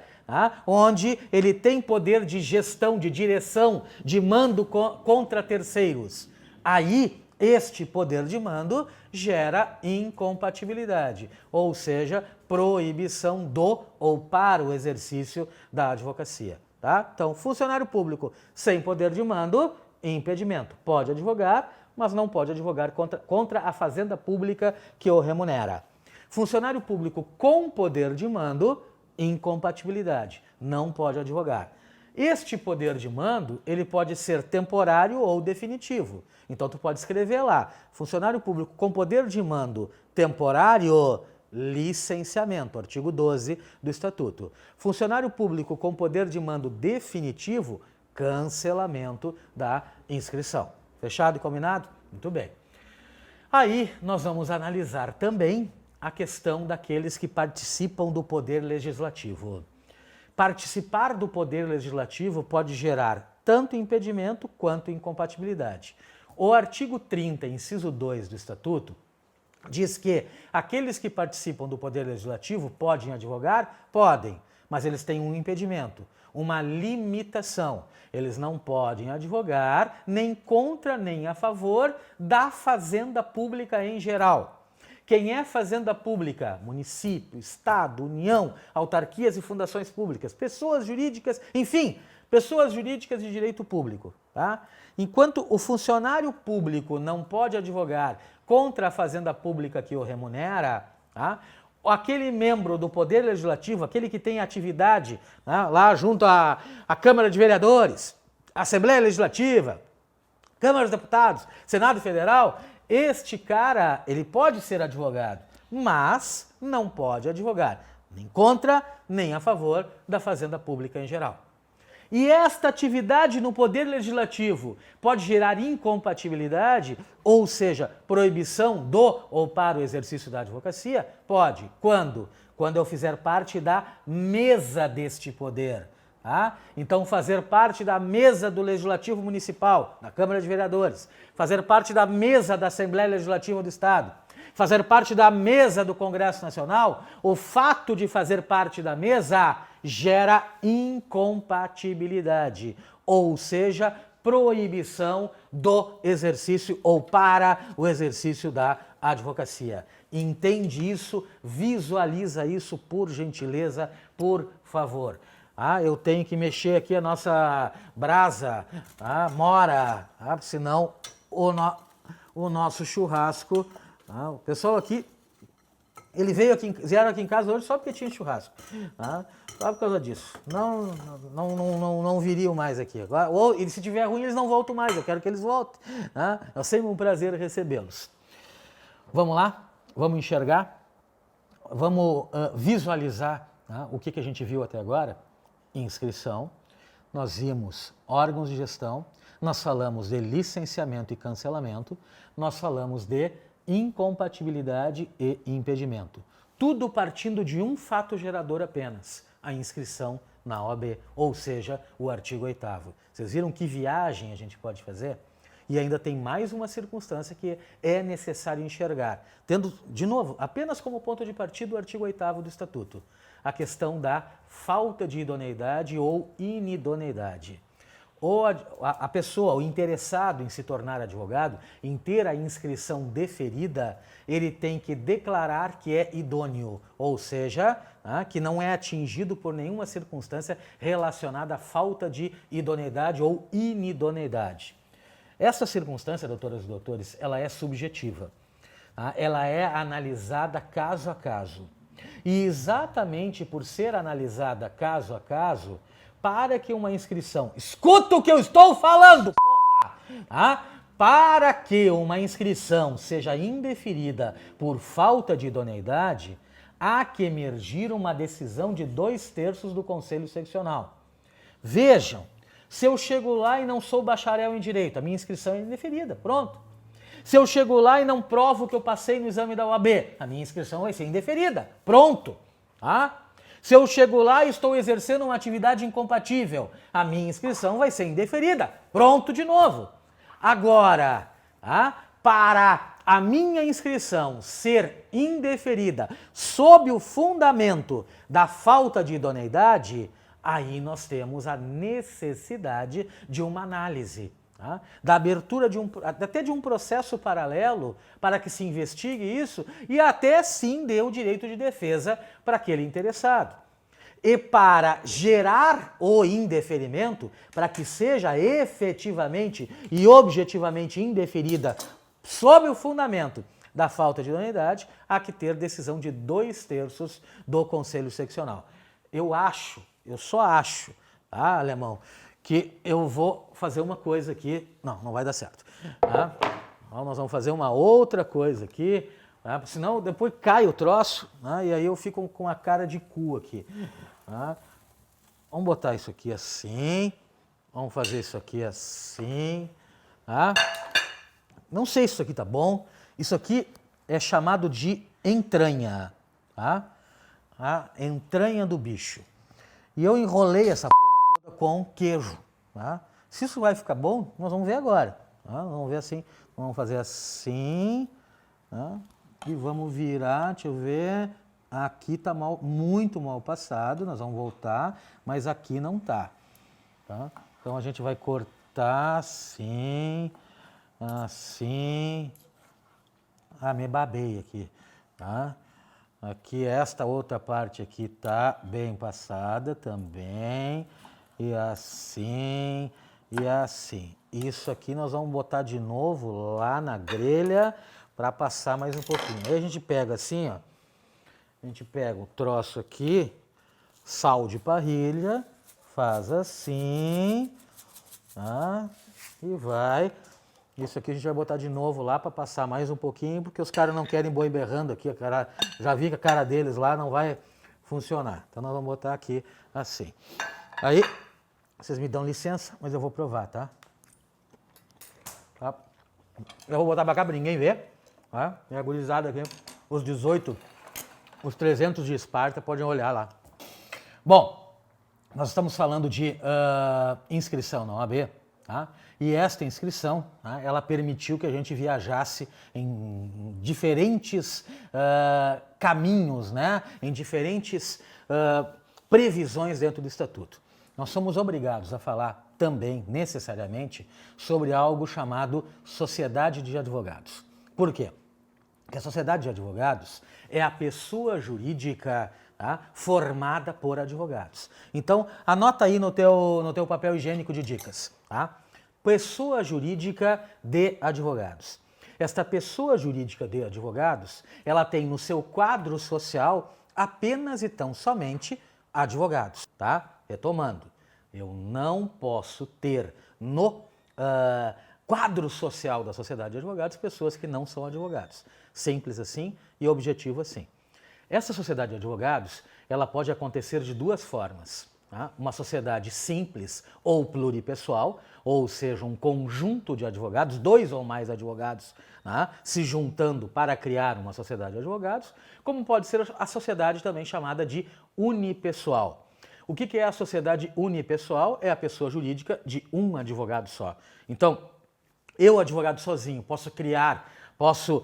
onde ele tem poder de gestão, de direção, de mando contra terceiros, aí este poder de mando gera incompatibilidade, ou seja, proibição do ou para o exercício da advocacia. Tá? Então, funcionário público sem poder de mando, impedimento. Pode advogar, mas não pode advogar contra a fazenda pública que o remunera. Funcionário público com poder de mando, incompatibilidade. Não pode advogar. Este poder de mando, ele pode ser temporário ou definitivo. Então, tu pode escrever lá, funcionário público com poder de mando temporário, licenciamento, artigo 12 do Estatuto. Funcionário público com poder de mando definitivo, cancelamento da inscrição. Fechado e combinado? Muito bem. Aí nós vamos analisar também a questão daqueles que participam do Poder Legislativo. Participar do Poder Legislativo pode gerar tanto impedimento quanto incompatibilidade. O artigo 30, inciso 2 do Estatuto, diz que aqueles que participam do Poder Legislativo podem advogar? Podem, mas eles têm um impedimento, uma limitação. Eles não podem advogar nem contra nem a favor da fazenda pública em geral. Quem é fazenda pública? Município, Estado, União, autarquias e fundações públicas, pessoas jurídicas, enfim, pessoas jurídicas de direito público. Tá? Enquanto o funcionário público não pode advogar contra a fazenda pública que o remunera, aquele membro do Poder Legislativo, aquele que tem atividade lá junto à Câmara de Vereadores, Assembleia Legislativa, Câmara dos Deputados, Senado Federal, este cara, ele pode ser advogado, mas não pode advogar nem contra, nem a favor da fazenda pública em geral. E esta atividade no Poder Legislativo pode gerar incompatibilidade, ou seja, proibição do ou para o exercício da advocacia? Pode. Quando? Quando eu fizer parte da mesa deste poder. Tá? Então, fazer parte da mesa do Legislativo Municipal, da Câmara de Vereadores, fazer parte da mesa da Assembleia Legislativa do Estado, fazer parte da mesa do Congresso Nacional, o fato de fazer parte da mesa gera incompatibilidade, ou seja, proibição do exercício ou para o exercício da advocacia. Entende isso, visualiza isso, por gentileza, por favor. Eu tenho que mexer aqui a nossa brasa, mora, senão o nosso churrasco, o pessoal aqui, vieram aqui em casa hoje só porque tinha churrasco, só por causa disso, não viriam mais aqui, agora, e se tiver ruim eles não voltam mais, eu quero que eles voltem, é sempre um prazer recebê-los. Vamos lá, vamos enxergar, vamos visualizar o que a gente viu até agora. Inscrição, nós vimos órgãos de gestão, nós falamos de licenciamento e cancelamento, nós falamos de incompatibilidade e impedimento. Tudo partindo de um fato gerador apenas, a inscrição na OAB, ou seja, o artigo 8º. Vocês viram que viagem a gente pode fazer? E ainda tem mais uma circunstância que é necessário enxergar, tendo, de novo, apenas como ponto de partida o artigo 8º do Estatuto, a questão da falta de idoneidade ou inidoneidade. A pessoa, o interessado em se tornar advogado, em ter a inscrição deferida, ele tem que declarar que é idôneo, ou seja, que não é atingido por nenhuma circunstância relacionada à falta de idoneidade ou inidoneidade. Essa circunstância, doutoras e doutores, ela é subjetiva. Ela é analisada caso a caso. E exatamente por ser analisada caso a caso, para que uma inscrição... Escuta o que eu estou falando, porra! Para que uma inscrição seja indeferida por falta de idoneidade, há que emergir uma decisão de 2/3 do Conselho Seccional. Vejam, se eu chego lá e não sou bacharel em Direito, a minha inscrição é indeferida, pronto. Se eu chego lá e não provo que eu passei no exame da OAB, a minha inscrição vai ser indeferida, pronto. Se eu chego lá e estou exercendo uma atividade incompatível, a minha inscrição vai ser indeferida, pronto de novo. Agora, para a minha inscrição ser indeferida sob o fundamento da falta de idoneidade, aí nós temos a necessidade de uma análise, da abertura até de um processo paralelo para que se investigue isso e até sim dê o direito de defesa para aquele interessado. E para gerar o indeferimento, para que seja efetivamente e objetivamente indeferida sob o fundamento da falta de idoneidade, há que ter decisão de 2/3 do Conselho Seccional. Eu só acho, alemão, que eu vou fazer uma coisa aqui, não vai dar certo. Nós vamos fazer uma outra coisa aqui, senão depois cai o troço, e aí eu fico com a cara de cu aqui. Vamos botar isso aqui assim, vamos fazer isso aqui assim. Não sei se isso aqui tá bom, isso aqui é chamado de entranha, a entranha do bicho. E eu enrolei essa porra toda com queijo. Se isso vai ficar bom, nós vamos ver agora. Vamos ver assim, vamos fazer assim, e vamos virar, deixa eu ver, aqui está muito mal passado, nós vamos voltar, mas aqui não está. Então a gente vai cortar assim, assim, me babei aqui, Aqui, esta outra parte aqui tá bem passada também, e assim, e assim. Isso aqui nós vamos botar de novo lá na grelha para passar mais um pouquinho. Aí a gente pega assim, a gente pega o troço aqui, sal de parrilha, faz assim, e vai... Isso aqui a gente vai botar de novo lá para passar mais um pouquinho, porque os caras não querem boi berrando aqui, já vi que a cara deles lá não vai funcionar. Então nós vamos botar aqui assim. Aí, vocês me dão licença, mas eu vou provar, tá? Eu vou botar para cá para ninguém ver, E a gurizada aqui, os 18, os 300 de Esparta, podem olhar lá. Bom, nós estamos falando de inscrição na OAB, tá? E esta inscrição, tá, ela permitiu que a gente viajasse em diferentes caminhos, né? Em diferentes previsões dentro do Estatuto. Nós somos obrigados a falar também, necessariamente, sobre algo chamado Sociedade de Advogados. Por quê? Porque a Sociedade de Advogados é a pessoa jurídica, tá, formada por advogados. Então, anota aí no teu papel higiênico de dicas, tá? Pessoa jurídica de advogados. Esta pessoa jurídica de advogados, ela tem no seu quadro social apenas e tão somente advogados, tá? Retomando, eu não posso ter no quadro social da Sociedade de Advogados pessoas que não são advogados. Simples assim e objetivo assim. Essa sociedade de advogados, ela pode acontecer de duas formas. Tá? Uma sociedade simples ou pluripessoal, ou seja, um conjunto de advogados, 2 ou mais advogados, tá, se juntando para criar uma sociedade de advogados, como pode ser a sociedade também chamada de unipessoal. O que é a sociedade unipessoal? É a pessoa jurídica de um advogado só. Então, eu, advogado sozinho, posso criar, posso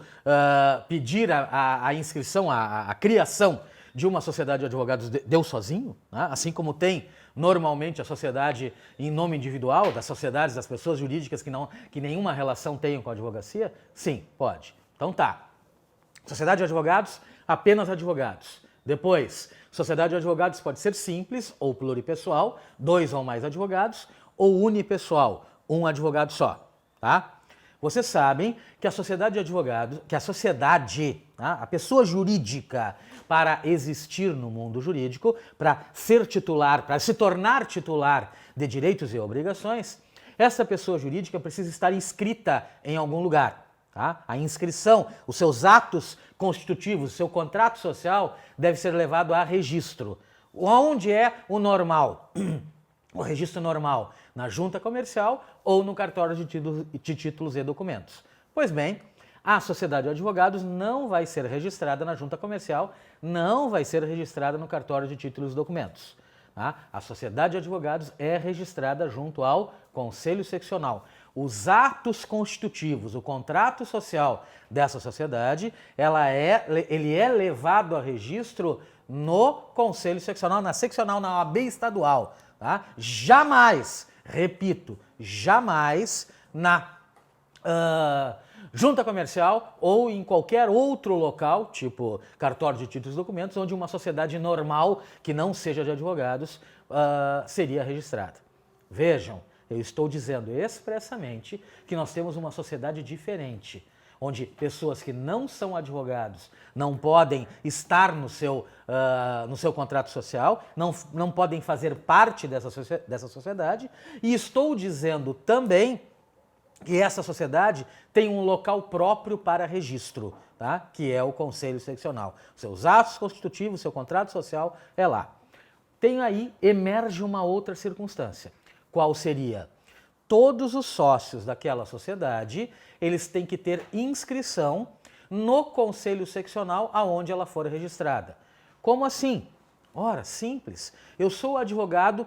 pedir a inscrição, a criação de uma sociedade de advogados eu sozinho, né? Assim como tem normalmente a sociedade em nome individual, das sociedades, das pessoas jurídicas que nenhuma relação tenham com a advocacia? Sim, pode. Então tá. Sociedade de advogados, apenas advogados. Depois, sociedade de advogados pode ser simples ou pluripessoal, 2 ou mais advogados, ou unipessoal, um advogado só, tá? Vocês sabem que a sociedade de advogados, que a sociedade, tá, a pessoa jurídica, para existir no mundo jurídico, para ser titular, para se tornar titular de direitos e obrigações, essa pessoa jurídica precisa estar inscrita em algum lugar. Tá? A inscrição, os seus atos constitutivos, o seu contrato social deve ser levado a registro. Onde é o normal? O registro normal na junta comercial ou no cartório de títulos e documentos. Pois bem, a sociedade de advogados não vai ser registrada na junta comercial, não vai ser registrada no cartório de títulos e documentos. Tá? A sociedade de advogados é registrada junto ao Conselho Seccional. Os atos constitutivos, o contrato social dessa sociedade, ele é levado a registro no Conselho Seccional, na seccional, na OAB estadual. Tá? Jamais, repito, jamais na junta comercial ou em qualquer outro local, tipo cartório de títulos e documentos, onde uma sociedade normal, que não seja de advogados, seria registrada. Vejam, eu estou dizendo expressamente que nós temos uma sociedade diferente, onde pessoas que não são advogados não podem estar no seu contrato social, não podem fazer parte dessa sociedade, e estou dizendo também que essa sociedade tem um local próprio para registro, tá? Que é o Conselho Seccional. Seus atos constitutivos, seu contrato social é lá. Tem aí, emerge uma outra circunstância. Qual seria? Todos os sócios daquela sociedade, eles têm que ter inscrição no Conselho Seccional aonde ela for registrada. Como assim? Ora, simples. Eu sou advogado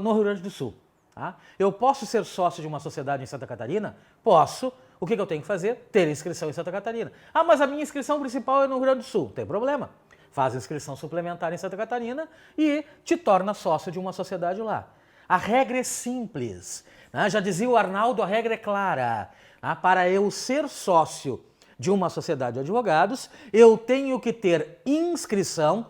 no Rio Grande do Sul. Tá? Eu posso ser sócio de uma sociedade em Santa Catarina? Posso. O que eu tenho que fazer? Ter inscrição em Santa Catarina. Ah, mas a minha inscrição principal é no Rio Grande do Sul. Não tem problema. Faz inscrição suplementar em Santa Catarina e te torna sócio de uma sociedade lá. A regra é simples. Né? Já dizia o Arnaldo, a regra é clara. Para eu ser sócio de uma sociedade de advogados, eu tenho que ter inscrição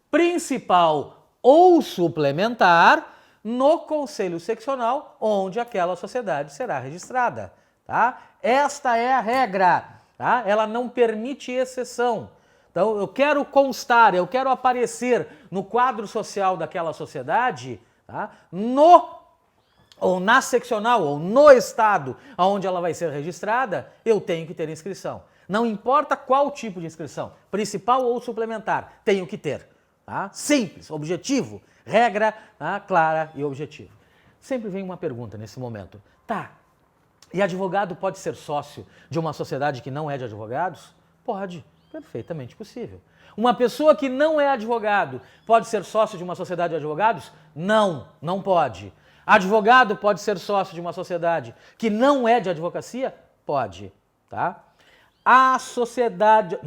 principal ou suplementar no Conselho Seccional, onde aquela sociedade será registrada. Tá? Esta é a regra. Tá? Ela não permite exceção. Então, eu quero constar, eu quero aparecer no quadro social daquela sociedade, tá? Ou na seccional, ou no estado onde ela vai ser registrada, eu tenho que ter inscrição. Não importa qual tipo de inscrição, principal ou suplementar, tenho que ter. Tá? Simples, objetivo. Regra, tá, clara e objetiva. Sempre vem uma pergunta nesse momento. Tá, e advogado pode ser sócio de uma sociedade que não é de advogados? Pode. Perfeitamente possível. Uma pessoa que não é advogado pode ser sócio de uma sociedade de advogados? Não, não pode. Advogado pode ser sócio de uma sociedade que não é de advocacia? Pode, tá? A sociedade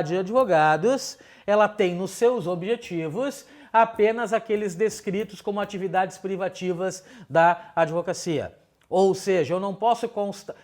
de advogados, ela tem nos seus objetivos apenas aqueles descritos como atividades privativas da advocacia. Ou seja, eu não posso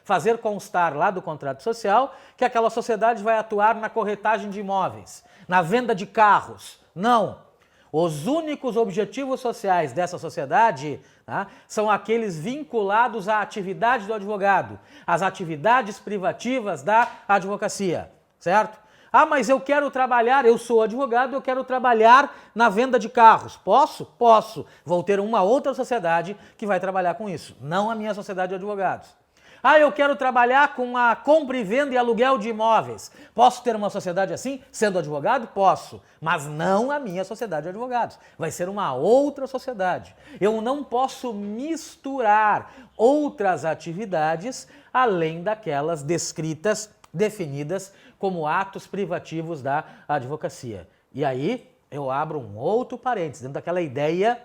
fazer constar lá do contrato social que aquela sociedade vai atuar na corretagem de imóveis, na venda de carros. Não. Os únicos objetivos sociais dessa sociedade, tá, são aqueles vinculados à atividade do advogado, às atividades privativas da advocacia, certo? Ah, mas eu quero trabalhar, eu sou advogado, eu quero trabalhar na venda de carros. Posso? Posso. Vou ter uma outra sociedade que vai trabalhar com isso, não a minha sociedade de advogados. Ah, eu quero trabalhar com a compra e venda e aluguel de imóveis. Posso ter uma sociedade assim, sendo advogado? Posso, mas não a minha sociedade de advogados. Vai ser uma outra sociedade. Eu não posso misturar outras atividades além daquelas descritas, definidas como atos privativos da advocacia. E aí eu abro um outro parênteses, dentro daquela ideia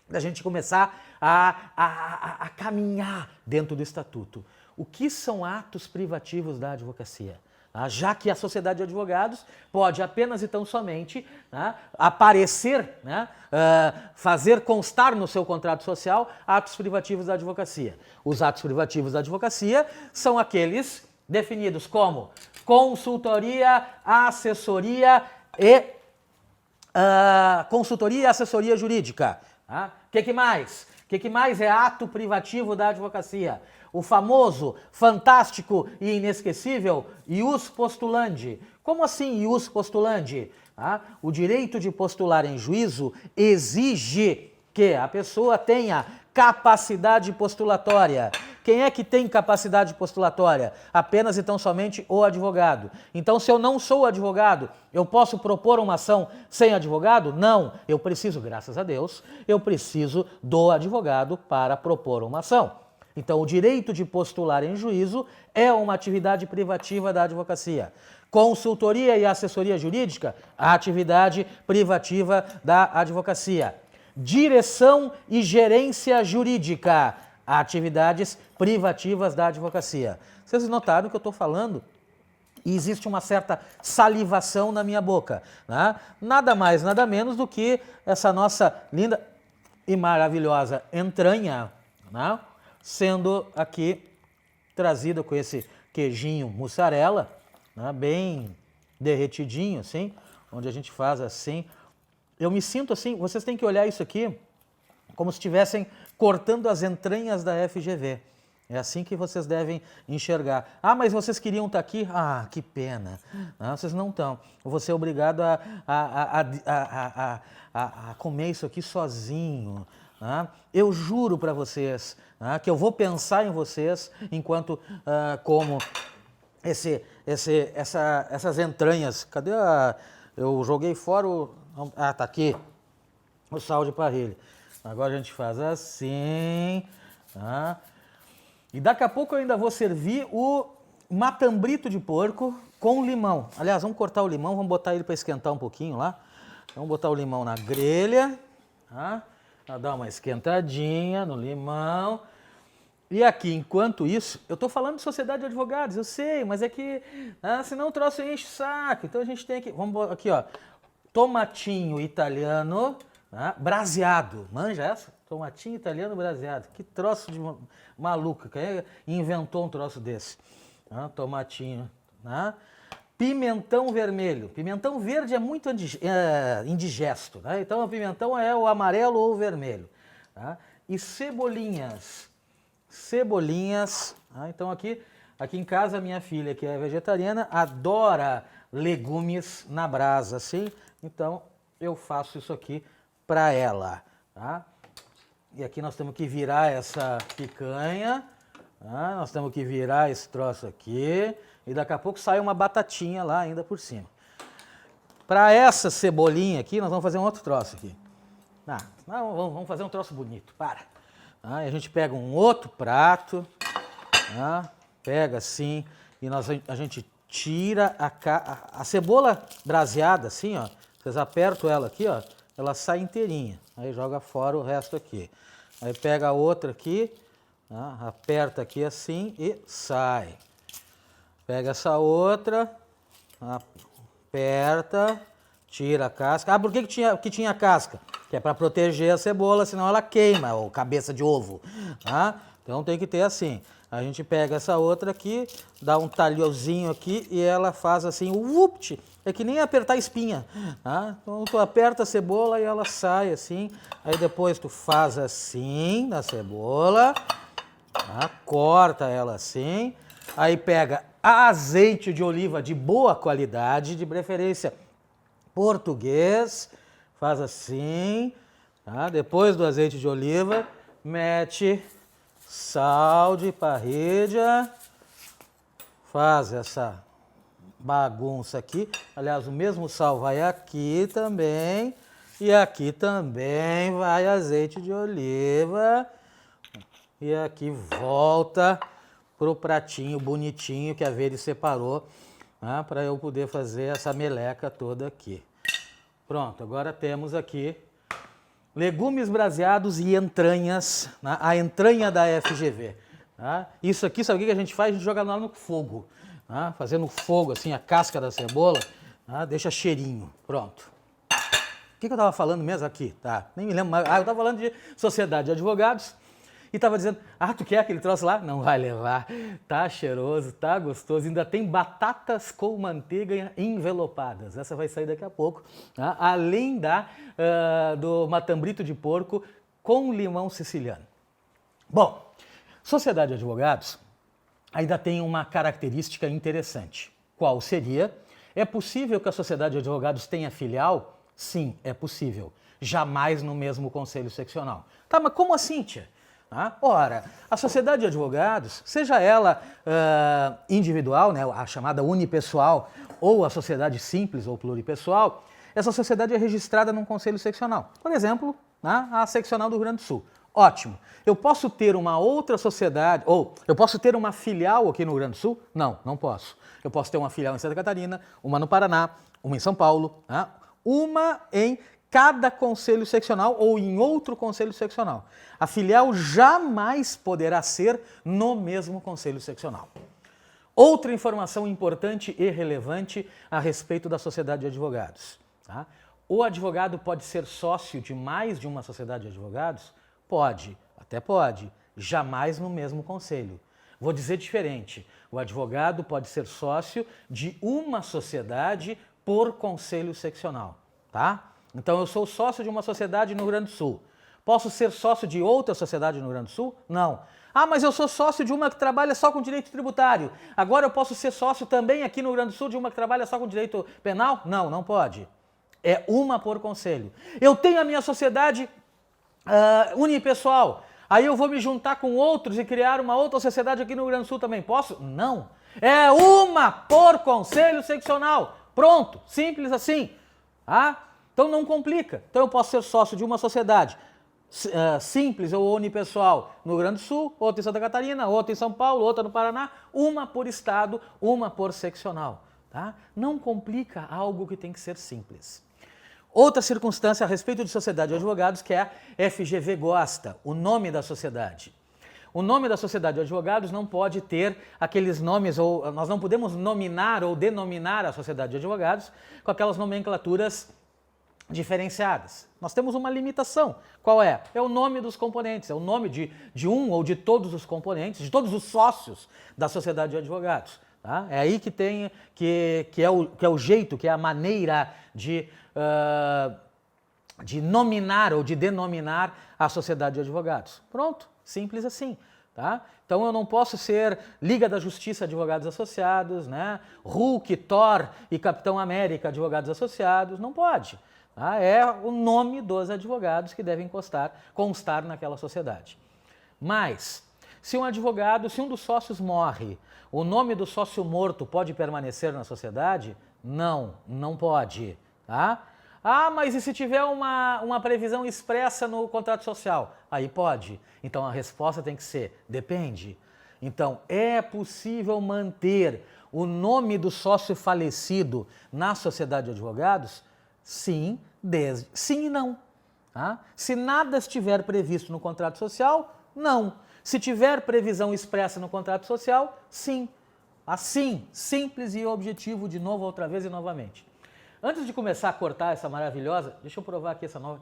da gente começar a caminhar dentro do estatuto. O que são atos privativos da advocacia? Já que a sociedade de advogados pode apenas e tão somente aparecer, fazer constar no seu contrato social atos privativos da advocacia. Os atos privativos da advocacia são aqueles definidos como consultoria, assessoria e assessoria jurídica. O que mais? O que mais é ato privativo da advocacia? O famoso, fantástico e inesquecível ius postulandi. Como assim ius postulandi? O direito de postular em juízo exige que a pessoa tenha capacidade postulatória. Quem é que tem capacidade postulatória? Apenas e tão somente o advogado. Então, se eu não sou advogado, eu posso propor uma ação sem advogado? Não. Eu preciso, graças a Deus, eu preciso do advogado para propor uma ação. Então, o direito de postular em juízo é uma atividade privativa da advocacia. Consultoria e assessoria jurídica, a atividade privativa da advocacia. Direção e gerência jurídica, atividades privativas da advocacia. Vocês notaram que eu estou falando e existe uma certa salivação na minha boca, né? Nada mais, nada menos do que essa nossa linda e maravilhosa entranha, né? Sendo aqui trazida com esse queijinho mussarela, né? Bem derretidinho assim, onde a gente faz assim. Eu me sinto assim, vocês têm que olhar isso aqui como se estivessem cortando as entranhas da FGV. É assim que vocês devem enxergar. Ah, mas vocês queriam estar aqui? Ah, que pena. Não, vocês não estão. Eu vou ser obrigado a comer isso aqui sozinho. Eu juro para vocês que eu vou pensar em vocês enquanto como essas entranhas. Cadê a... Eu joguei fora o... Ah, tá aqui. O sal de parrilha. Agora a gente faz assim. E daqui a pouco eu ainda vou servir o matambrito de porco com limão. Aliás, vamos cortar o limão, vamos botar ele para esquentar um pouquinho lá. Vamos botar o limão na grelha. Para dar uma esquentadinha no limão. E aqui, enquanto isso, eu estou falando de sociedade de advogados, eu sei, mas é que senão o troço enche o saco. Então a gente tem aqui, vamos aqui, ó, tomatinho italiano, braseado. Manja essa? Tomatinho italiano braseado. Que troço de maluco. Quem inventou um troço desse? Tomatinho. Pimentão vermelho. Pimentão verde é muito indigesto. Então o pimentão é o amarelo ou o vermelho. E cebolinhas. Cebolinhas. Então aqui em casa, a minha filha, que é vegetariana, adora legumes na brasa, assim. Então eu faço isso aqui para ela. E aqui nós temos que virar essa picanha, nós temos que virar esse troço aqui, e daqui a pouco sai uma batatinha lá ainda por cima. Para essa cebolinha aqui, nós vamos fazer um outro troço aqui. Vamos fazer um troço bonito, para. A gente pega um outro prato, pega assim, e a gente tira a cebola braseada, assim, ó. Vocês apertam ela aqui, ó, ela sai inteirinha. Aí joga fora o resto aqui. Aí pega a outra aqui, tá? Aperta aqui assim e sai. Pega essa outra, aperta, tira a casca. Ah, por que tinha casca? Que é para proteger a cebola, senão ela queima, ou cabeça de ovo. Tá? Então tem que ter assim. A gente pega essa outra aqui, dá um talhozinho aqui e ela faz assim, upt, é que nem apertar espinha. Tá? Então tu aperta a cebola e ela sai assim. Aí depois tu faz assim na cebola, tá? Corta ela assim. Aí pega azeite de oliva de boa qualidade, de preferência português, faz assim, tá? Depois do azeite de oliva, mete sal de parrilha, faz essa bagunça aqui. Aliás, o mesmo sal vai aqui também, e aqui também vai azeite de oliva, e aqui volta pro pratinho bonitinho que a Veri separou, né, para eu poder fazer essa meleca toda aqui. Pronto, agora temos aqui legumes braseados e entranhas, né, a entranha da FGV. Tá? Isso aqui, sabe o que a gente faz? A gente joga lá no fogo, tá? Fazendo fogo assim, a casca da cebola, tá? Deixa cheirinho. Pronto. O que eu estava falando mesmo aqui? Tá? Nem me lembro mais. Eu estava falando de sociedade de advogados. E estava dizendo, tu quer aquele troço lá? Não vai levar, tá cheiroso, tá gostoso, ainda tem batatas com manteiga envelopadas, essa vai sair daqui a pouco, tá? Além do matambrito de porco com limão siciliano. Bom, sociedade de advogados ainda tem uma característica interessante. Qual seria? É possível que a sociedade de advogados tenha filial? Sim, é possível. Jamais no mesmo conselho seccional. Tá, mas como assim, tia? Ora, a sociedade de advogados, seja ela individual, né, a chamada unipessoal, ou a sociedade simples ou pluripessoal, essa sociedade é registrada num conselho seccional. Por exemplo, a seccional do Rio Grande do Sul. Ótimo. Eu posso ter uma outra sociedade, ou eu posso ter uma filial aqui no Rio Grande do Sul? Não, não posso. Eu posso ter uma filial em Santa Catarina, uma no Paraná, uma em São Paulo, uma em cada conselho seccional ou em outro conselho seccional. A filial jamais poderá ser no mesmo conselho seccional. Outra informação importante e relevante a respeito da sociedade de advogados. Tá? O advogado pode ser sócio de mais de uma sociedade de advogados? Pode, até pode, jamais no mesmo conselho. Vou dizer diferente, o advogado pode ser sócio de uma sociedade por conselho seccional, tá? Então, eu sou sócio de uma sociedade no Rio Grande do Sul. Posso ser sócio de outra sociedade no Rio Grande do Sul? Não. Mas eu sou sócio de uma que trabalha só com direito tributário. Agora eu posso ser sócio também aqui no Rio Grande do Sul de uma que trabalha só com direito penal? Não, não pode. É uma por conselho. Eu tenho a minha sociedade unipessoal. Aí eu vou me juntar com outros e criar uma outra sociedade aqui no Rio Grande do Sul também. Posso? Não. É uma por conselho seccional. Pronto. Simples assim. Então não complica. Então eu posso ser sócio de uma sociedade simples ou unipessoal no Rio Grande do Sul, outra em Santa Catarina, outra em São Paulo, outra no Paraná, uma por estado, uma por seccional. Tá? Não complica algo que tem que ser simples. Outra circunstância a respeito de sociedade de advogados que a FGV gosta, o nome da sociedade. O nome da sociedade de advogados não pode ter aqueles nomes, ou nós não podemos nominar ou denominar a sociedade de advogados com aquelas nomenclaturas diferenciadas. Nós temos uma limitação. Qual é? É o nome dos componentes, é o nome de um ou de todos os componentes, de todos os sócios da sociedade de advogados. Tá? É aí que é o jeito, que é a maneira de nominar ou de denominar a sociedade de advogados. Pronto, simples assim. Tá? Então eu não posso ser Liga da Justiça Advogados Associados, né? Hulk, Thor e Capitão América Advogados Associados, não pode. Tá? É o nome dos advogados que devem constar naquela sociedade. Mas, se um dos sócios morre, o nome do sócio morto pode permanecer na sociedade? Não, não pode. Tá? Mas e se tiver uma previsão expressa no contrato social? Aí pode. Então a resposta tem que ser, depende. Então, é possível manter o nome do sócio falecido na sociedade de advogados? Sim, sim e não. Tá? Se nada estiver previsto no contrato social, não. Se tiver previsão expressa no contrato social, sim. Assim, simples e objetivo, de novo, outra vez e novamente. Antes de começar a cortar essa maravilhosa, deixa eu provar aqui essa nova.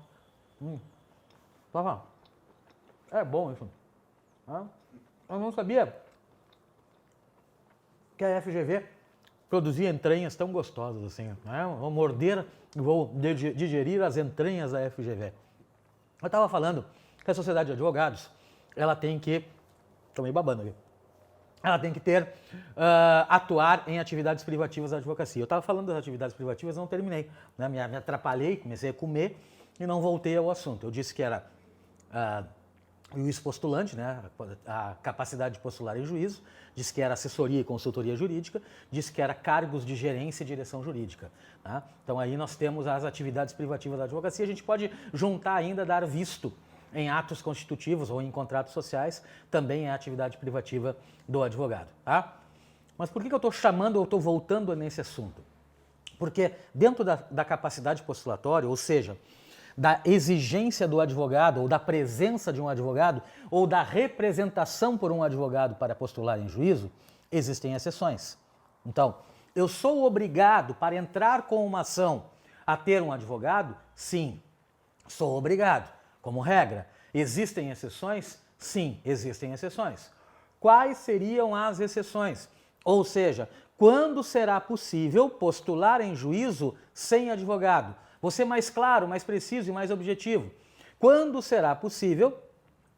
É bom isso. Eu não sabia que a FGV produzia entranhas tão gostosas assim. Né? Vou morder e vou digerir as entranhas da FGV. Eu estava falando que a sociedade de advogados, ela tem que... Estou meio babando aqui. Ela tem que ter, atuar em atividades privativas da advocacia. Eu estava falando das atividades privativas, não terminei. Né? Me atrapalhei, comecei a comer e não voltei ao assunto. Eu disse que era juiz postulante, né? A capacidade de postular em juízo, disse que era assessoria e consultoria jurídica, disse que era cargos de gerência e direção jurídica. Tá? Então aí nós temos as atividades privativas da advocacia, a gente pode juntar ainda, dar visto em atos constitutivos ou em contratos sociais, também é atividade privativa do advogado. Tá? Mas por que eu estou chamando ou estou voltando nesse assunto? Porque dentro da capacidade postulatória, ou seja, da exigência do advogado, ou da presença de um advogado, ou da representação por um advogado para postular em juízo, existem exceções. Então, eu sou obrigado, para entrar com uma ação, a ter um advogado? Sim, sou obrigado. Como regra, existem exceções? Sim, existem exceções. Quais seriam as exceções? Ou seja, quando será possível postular em juízo sem advogado? Vou ser mais claro, mais preciso e mais objetivo. Quando será possível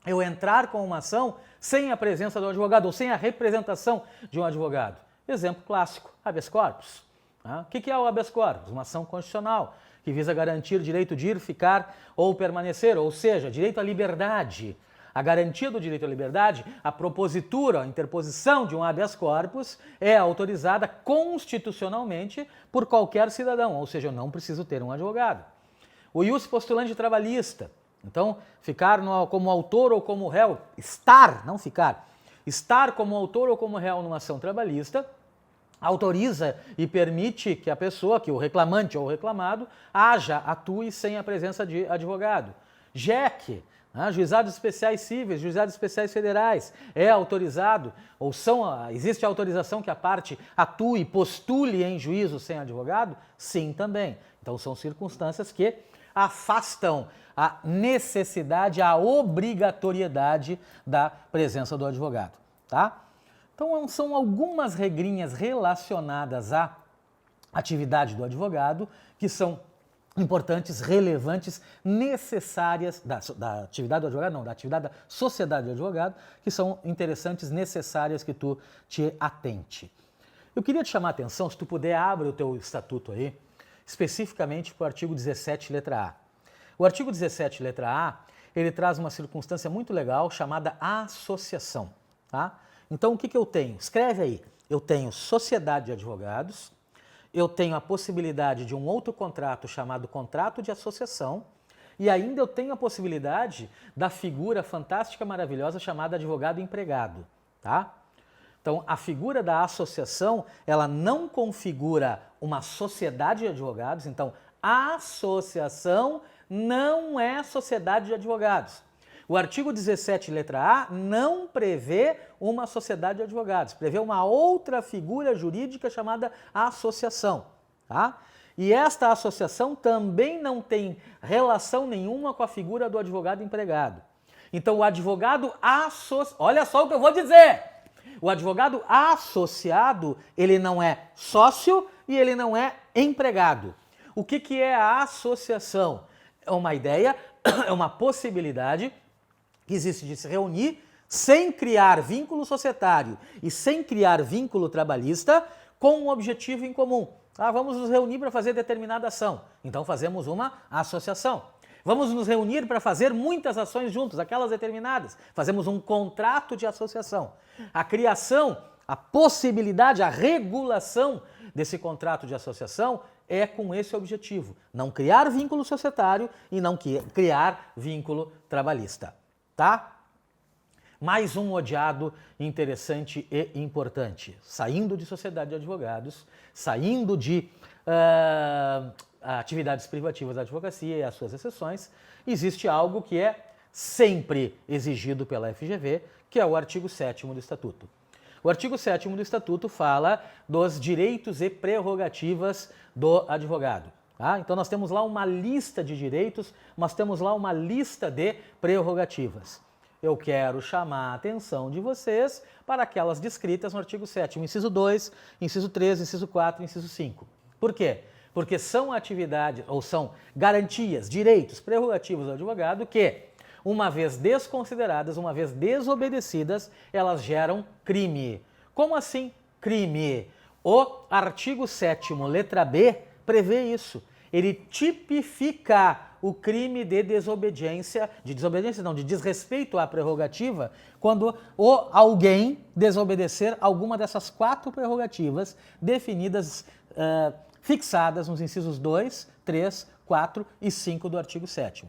eu entrar com uma ação sem a presença do advogado ou sem a representação de um advogado? Exemplo clássico, habeas corpus. O que é o habeas corpus? Uma ação constitucional que visa garantir o direito de ir, ficar ou permanecer, ou seja, direito à liberdade. A garantia do direito à liberdade, a propositura, a interposição de um habeas corpus é autorizada constitucionalmente por qualquer cidadão, ou seja, eu não preciso ter um advogado. O ius postulante trabalhista, então, ficar como autor ou como réu, estar, não ficar, estar como autor ou como réu numa ação trabalhista, autoriza e permite que a pessoa, que o reclamante ou o reclamado, atue sem a presença de advogado. JEC, Juizados Especiais Cíveis, Juizados Especiais Federais, é autorizado, ou existe a autorização que a parte atue e postule em juízo sem advogado? Sim, também. Então são circunstâncias que afastam a necessidade, a obrigatoriedade da presença do advogado, tá? Então são algumas regrinhas relacionadas à atividade do advogado que são importantes, relevantes, necessárias, da atividade do advogado, não, da atividade da sociedade do advogado, que são interessantes, necessárias que tu te atente. Eu queria te chamar a atenção, se tu puder, abre o teu estatuto aí, especificamente para o artigo 17, letra A. O artigo 17, letra A, ele traz uma circunstância muito legal chamada associação, tá? Então, o que eu tenho? Escreve aí. Eu tenho sociedade de advogados, eu tenho a possibilidade de um outro contrato chamado contrato de associação e ainda eu tenho a possibilidade da figura fantástica, maravilhosa chamada advogado empregado, tá? Então, a figura da associação, ela não configura uma sociedade de advogados, então, a associação não é sociedade de advogados. O artigo 17, letra A, não prevê uma sociedade de advogados, prevê uma outra figura jurídica chamada associação, tá? E esta associação também não tem relação nenhuma com a figura do advogado empregado. Então o advogado olha só o que eu vou dizer! O advogado associado, ele não é sócio e ele não é empregado. O que é a associação? É uma ideia, é uma possibilidade que existe de se reunir sem criar vínculo societário e sem criar vínculo trabalhista com um objetivo em comum. Vamos nos reunir para fazer determinada ação. Então fazemos uma associação. Vamos nos reunir para fazer muitas ações juntos, aquelas determinadas. Fazemos um contrato de associação. A criação, a possibilidade, a regulação desse contrato de associação é com esse objetivo. Não criar vínculo societário e não criar vínculo trabalhista. Tá? Mais um odiado interessante e importante. Saindo de sociedade de advogados, saindo de atividades privativas da advocacia e as suas exceções, existe algo que é sempre exigido pela FGV, que é o artigo 7º do Estatuto. O artigo 7º do Estatuto fala dos direitos e prerrogativas do advogado. Tá? Então nós temos lá uma lista de direitos, nós temos lá uma lista de prerrogativas. Eu quero chamar a atenção de vocês para aquelas descritas no artigo 7º, inciso 2, inciso 3, inciso 4, inciso 5. Por quê? Porque são atividades, ou são garantias, direitos, prerrogativas do advogado que, uma vez desconsideradas, uma vez desobedecidas, elas geram crime. Como assim crime? O artigo 7º, letra B, prevê isso. Ele tipifica o crime de desobediência, de desrespeito à prerrogativa, quando alguém desobedecer alguma dessas 4 prerrogativas definidas, fixadas nos incisos 2, 3, 4 e 5 do artigo 7º.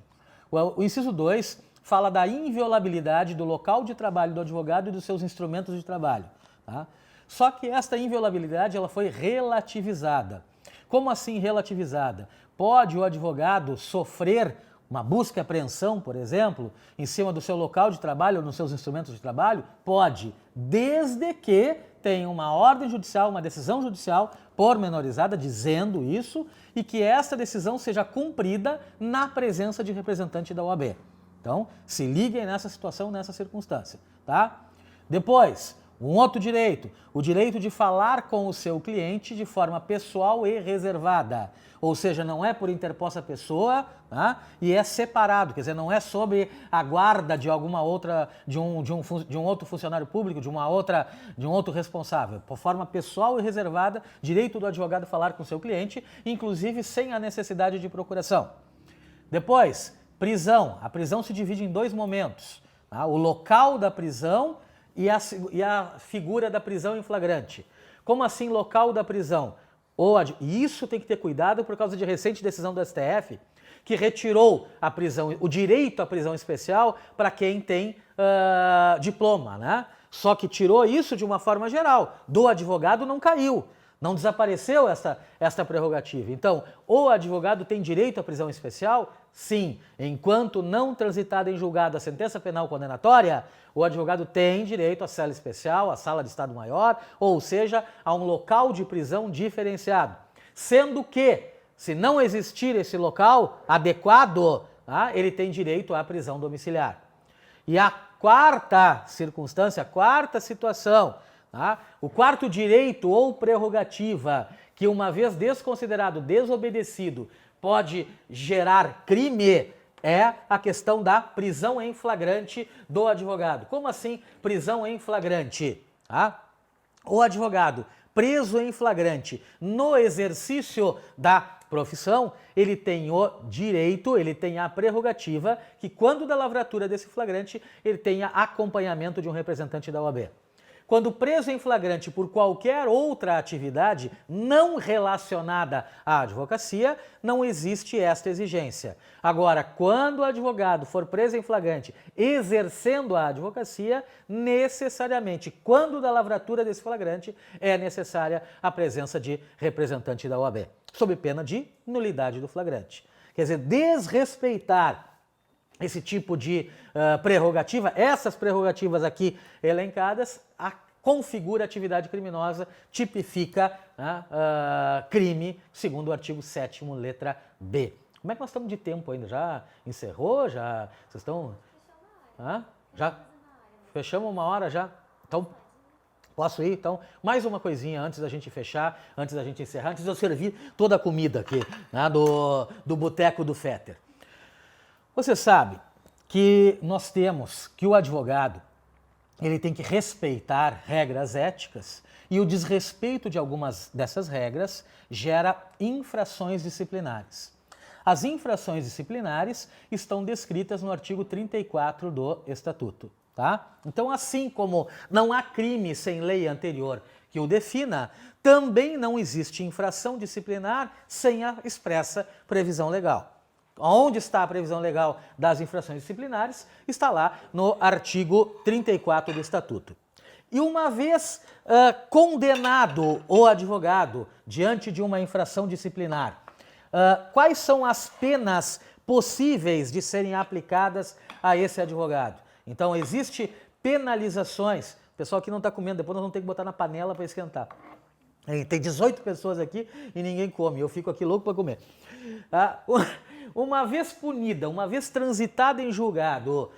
O inciso 2 fala da inviolabilidade do local de trabalho do advogado e dos seus instrumentos de trabalho. Tá? Só que esta inviolabilidade ela foi relativizada. Como assim relativizada? Pode o advogado sofrer uma busca e apreensão, por exemplo, em cima do seu local de trabalho ou nos seus instrumentos de trabalho? Pode, desde que tenha uma ordem judicial, uma decisão judicial pormenorizada dizendo isso e que essa decisão seja cumprida na presença de representante da OAB. Então, se liguem nessa situação, nessa circunstância, tá? Depois, um outro direito, o direito de falar com o seu cliente de forma pessoal e reservada. Ou seja, não é por interposta pessoa, tá? E é separado, quer dizer, não é sob a guarda de alguma outra, de um outro funcionário público, de um outro responsável. Por forma pessoal e reservada, direito do advogado falar com o seu cliente, inclusive sem a necessidade de procuração. Depois, prisão. A prisão se divide em 2 momentos. Tá? O local da prisão e a figura da prisão em flagrante. Como assim local da prisão? E isso tem que ter cuidado por causa de recente decisão do STF, que retirou a prisão, o direito à prisão especial para quem tem diploma, né? Só que tirou isso de uma forma geral. Do advogado não caiu. Não desapareceu esta prerrogativa. Então, o advogado tem direito à prisão especial? Sim. Enquanto não transitada em julgado a sentença penal condenatória, o advogado tem direito à cela especial, à sala de Estado Maior, ou seja, a um local de prisão diferenciado. Sendo que, se não existir esse local adequado, tá, ele tem direito à prisão domiciliar. E a quarta circunstância, a quarta situação, tá? O quarto direito ou prerrogativa que, uma vez desconsiderado, desobedecido, pode gerar crime é a questão da prisão em flagrante do advogado. Como assim prisão em flagrante? Tá? O advogado preso em flagrante no exercício da profissão, ele tem o direito, ele tem a prerrogativa que, quando da lavratura desse flagrante, ele tenha acompanhamento de um representante da OAB. Quando preso em flagrante por qualquer outra atividade não relacionada à advocacia, não existe esta exigência. Agora, quando o advogado for preso em flagrante exercendo a advocacia, necessariamente, quando da lavratura desse flagrante, é necessária a presença de representante da OAB, sob pena de nulidade do flagrante. Quer dizer, desrespeitar esse tipo de prerrogativa, essas prerrogativas aqui elencadas, configura atividade criminosa, tipifica crime, segundo o artigo 7º, letra B. Como é que nós estamos de tempo ainda? Já encerrou? Já? Vocês estão... Já? Fechamos 1 hora já? Então, posso ir? Então, mais uma coisinha antes da gente fechar, antes da gente encerrar, antes de eu servir toda a comida aqui, né, do Boteco do Fetter. Você sabe que nós temos que o advogado, ele tem que respeitar regras éticas e o desrespeito de algumas dessas regras gera infrações disciplinares. As infrações disciplinares estão descritas no artigo 34 do Estatuto, tá? Então, assim como não há crime sem lei anterior que o defina, também não existe infração disciplinar sem a expressa previsão legal. Onde está a previsão legal das infrações disciplinares? Está lá no artigo 34 do Estatuto. E uma vez condenado o advogado diante de uma infração disciplinar, quais são as penas possíveis de serem aplicadas a esse advogado? Então, existe penalizações. O pessoal aqui não está comendo, depois nós vamos ter que botar na panela para esquentar. Tem 18 pessoas aqui e ninguém come, eu fico aqui louco para comer. Uma vez punida, uma vez transitada em julgado,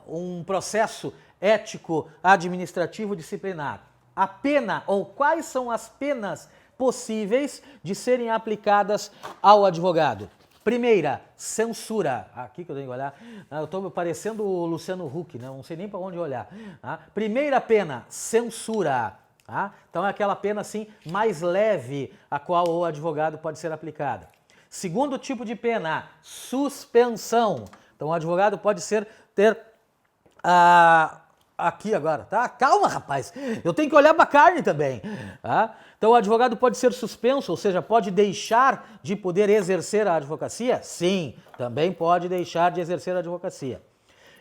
um processo ético administrativo disciplinar, a pena ou quais são as penas possíveis de serem aplicadas ao advogado? Primeira, censura. Aqui que eu tenho que olhar. Eu estou parecendo o Luciano Huck, né? Não sei nem para onde olhar. Primeira pena, censura. Então é aquela pena assim mais leve a qual o advogado pode ser aplicada. Segundo tipo de pena, suspensão. Então o advogado pode ter aqui agora, tá? Calma, rapaz. Eu tenho que olhar para a carne também. Então o advogado pode ser suspenso, ou seja, pode deixar de poder exercer a advocacia? Sim, também pode deixar de exercer a advocacia.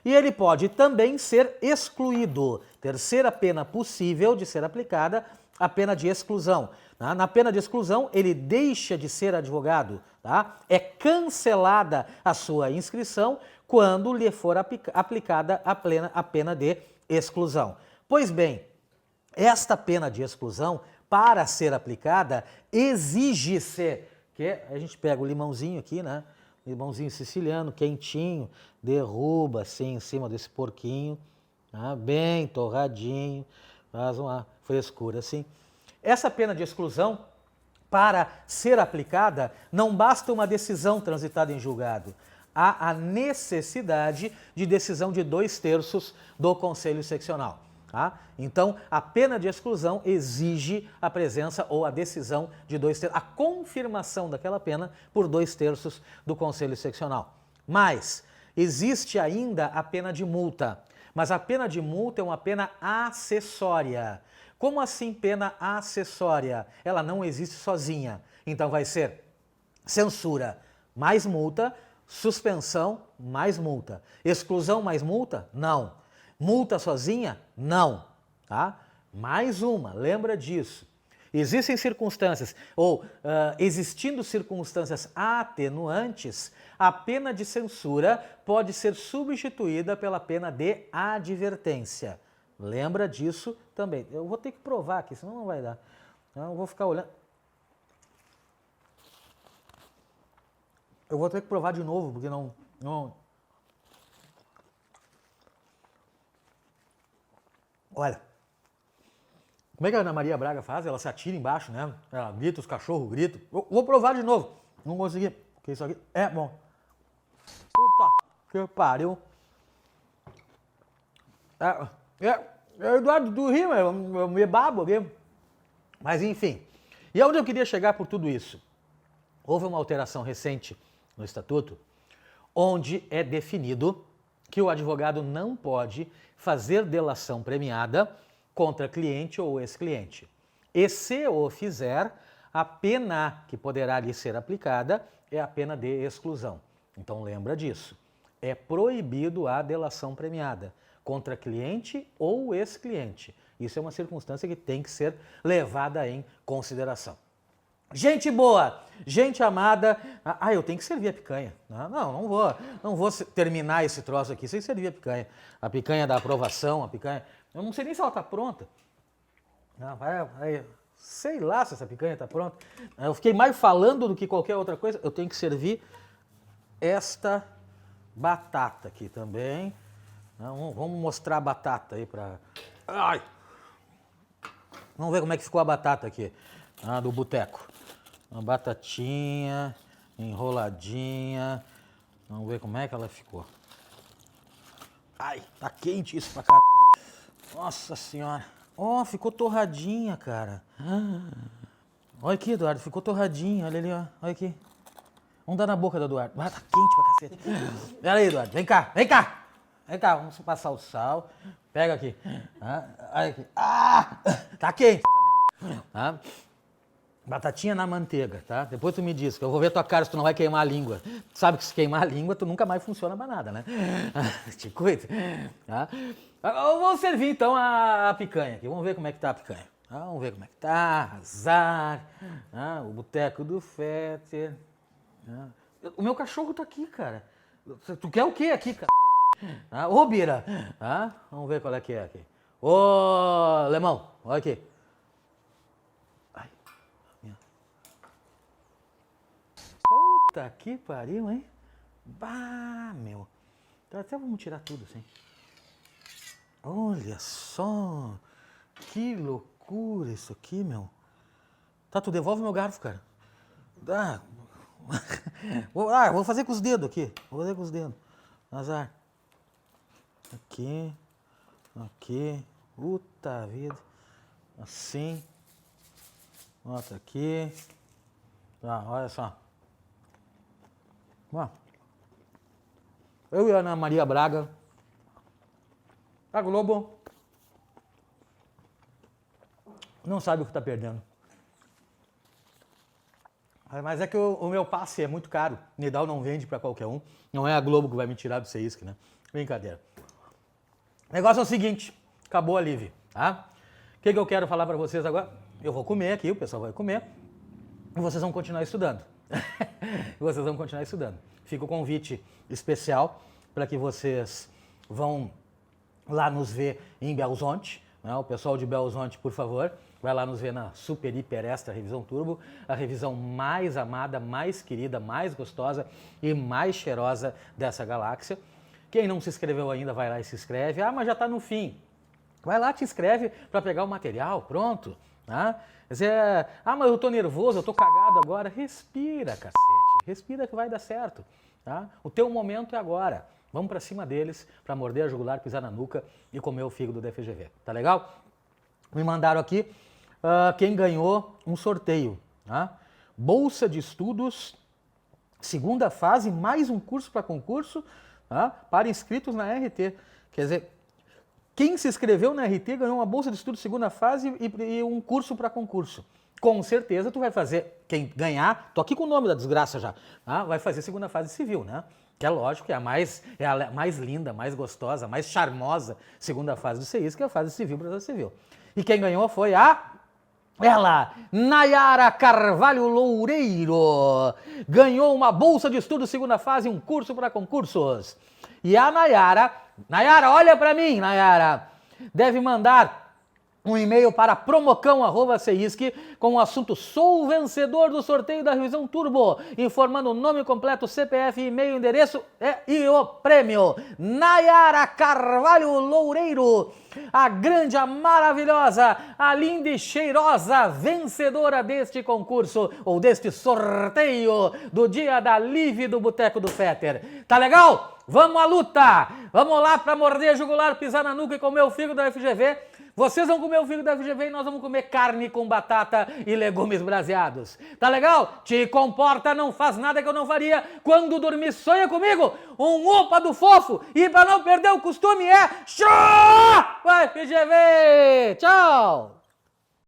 E ele pode também ser excluído. Terceira pena possível de ser aplicada, a pena de exclusão. Na pena de exclusão, ele deixa de ser advogado, tá? É cancelada a sua inscrição quando lhe for aplicada a pena de exclusão. Pois bem, esta pena de exclusão, para ser aplicada, exige-se que a gente pega o limãozinho aqui, né? Limãozinho siciliano, quentinho, derruba assim em cima desse porquinho, tá? Bem torradinho, faz uma frescura assim. Essa pena de exclusão, para ser aplicada, não basta uma decisão transitada em julgado. Há a necessidade de decisão de 2/3 do Conselho Seccional. Então, a pena de exclusão exige a presença ou a decisão de 2/3, a confirmação daquela pena por 2/3 do Conselho Seccional. Mas existe ainda a pena de multa, mas a pena de multa é uma pena acessória. Como assim pena acessória? Ela não existe sozinha. Então vai ser censura mais multa, suspensão mais multa. Exclusão mais multa? Não. Multa sozinha? Não. Tá? Mais uma, lembra disso. Existem circunstâncias, existindo circunstâncias atenuantes, a pena de censura pode ser substituída pela pena de advertência. Lembra disso também. Eu vou ter que provar aqui, senão não vai dar. Eu vou ficar olhando. Eu vou ter que provar de novo, porque não... Olha, como é que a Ana Maria Braga faz? Ela se atira embaixo, né? Ela grita, os cachorros gritam. Eu vou provar de novo. Não consegui, porque isso aqui é bom. Puta que pariu. Eduardo, tu ri, eu me babo aqui. Mas enfim. E aonde eu queria chegar por tudo isso? Houve uma alteração recente no Estatuto, onde é definido que o advogado não pode fazer delação premiada contra cliente ou ex-cliente. E se o fizer, a pena que poderá lhe ser aplicada é a pena de exclusão. Então lembra disso. É proibido a delação premiada contra cliente ou ex-cliente. Isso é uma circunstância que tem que ser levada em consideração. Gente boa, gente amada, eu tenho que servir a picanha. Não vou terminar esse troço aqui sem servir a picanha da aprovação, a picanha, eu não sei nem se ela está pronta. Sei lá se essa picanha está pronta. Eu fiquei mais falando do que qualquer outra coisa, eu tenho que servir esta batata aqui também. Vamos mostrar a batata aí para... Vamos ver como é que ficou a batata aqui, do boteco. Uma batatinha, enroladinha. Vamos ver como é que ela ficou. Ai, tá quente isso pra caralho. Nossa senhora. Ficou torradinha, cara. Olha aqui, Eduardo, ficou torradinha. Olha ali, ó. Olha aqui. Vamos dar na boca do Eduardo. Tá quente pra cacete. Pera aí, Eduardo. Vem cá, vem cá. Vem cá, vamos passar o sal. Pega aqui. Olha aqui. Tá quente essa merda. Batatinha na manteiga, tá? Depois tu me diz, que eu vou ver tua cara se tu não vai queimar a língua. Tu sabe que se queimar a língua, tu nunca mais funciona pra nada, né? Te cuida. Tá? Eu vou servir então a picanha aqui. Vamos ver como é que tá a picanha. Vamos ver como é que tá. Azar. O boteco do Fetter. O meu cachorro tá aqui, cara. Tu quer o quê aqui, cara? Ô, Bira. Vamos ver qual é que é aqui. Ô, Lemão, olha aqui. Puta que pariu, hein? Bah, meu. Então, até vamos tirar tudo, assim. Olha só. Que loucura isso aqui, meu. Tá, tu devolve meu garfo, cara. Vou fazer com os dedos aqui. Vou fazer com os dedos. Azar. Aqui. Aqui. Puta vida. Assim. Outra aqui. Tá, olha só. Eu e a Ana Maria Braga, a Globo não sabe o que está perdendo. Mas é que o meu passe é muito caro. Nidal não vende para qualquer um. Não é a Globo que vai me tirar do Seisc, né? Brincadeira. O negócio é o seguinte, acabou a live, tá? O que eu quero falar para vocês agora? Eu vou comer aqui, o pessoal vai comer. E vocês vão continuar estudando. Vocês vão continuar estudando. Fica o convite especial para que vocês vão lá nos ver em Belzonte. Né? O pessoal de Belzonte, por favor, vai lá nos ver na Super Hiper Extra Revisão Turbo, a revisão mais amada, mais querida, mais gostosa e mais cheirosa dessa galáxia. Quem não se inscreveu ainda, vai lá e se inscreve. Mas já está no fim. Vai lá, te inscreve para pegar o material, pronto. Tá? Mas eu tô nervoso, eu tô cagado agora. Respira, cacete. Respira que vai dar certo. Tá? O teu momento é agora. Vamos para cima deles, para morder a jugular, pisar na nuca e comer o fígado da FGV. Tá legal? Me mandaram aqui quem ganhou um sorteio. Tá? Bolsa de Estudos, segunda fase, mais um curso para concurso, tá? Para inscritos na RT. Quer dizer, quem se inscreveu na RT ganhou uma bolsa de estudo segunda fase e um curso para concurso. Com certeza tu vai fazer, quem ganhar, tô aqui com o nome da desgraça já, tá? Vai fazer segunda fase civil, né? Que é lógico, é a mais linda, mais gostosa, mais charmosa segunda fase do CEIS, que é a fase civil, processo civil. E quem ganhou foi ela, Nayara Carvalho Loureiro, ganhou uma bolsa de estudo segunda fase e um curso para concursos. E a Nayara, olha para mim, Nayara, deve mandar um e-mail para promocão@ceisc com o assunto "Sou o vencedor do sorteio da revisão Turbo", informando o nome completo, CPF, e-mail, endereço e o prêmio. Nayara Carvalho Loureiro, a grande, a maravilhosa, a linda e cheirosa vencedora deste concurso, ou deste sorteio do dia da live do Boteco do Fetter. Tá legal? Vamos à luta! Vamos lá para morder jugular, pisar na nuca e comer o fígado da FGV. Vocês vão comer o fígado da FGV e nós vamos comer carne com batata e legumes braseados. Tá legal? Te comporta, não faz nada que eu não faria. Quando dormir, sonha comigo. Um opa do fofo. E para não perder o costume é... Show! Vai, FGV! Tchau!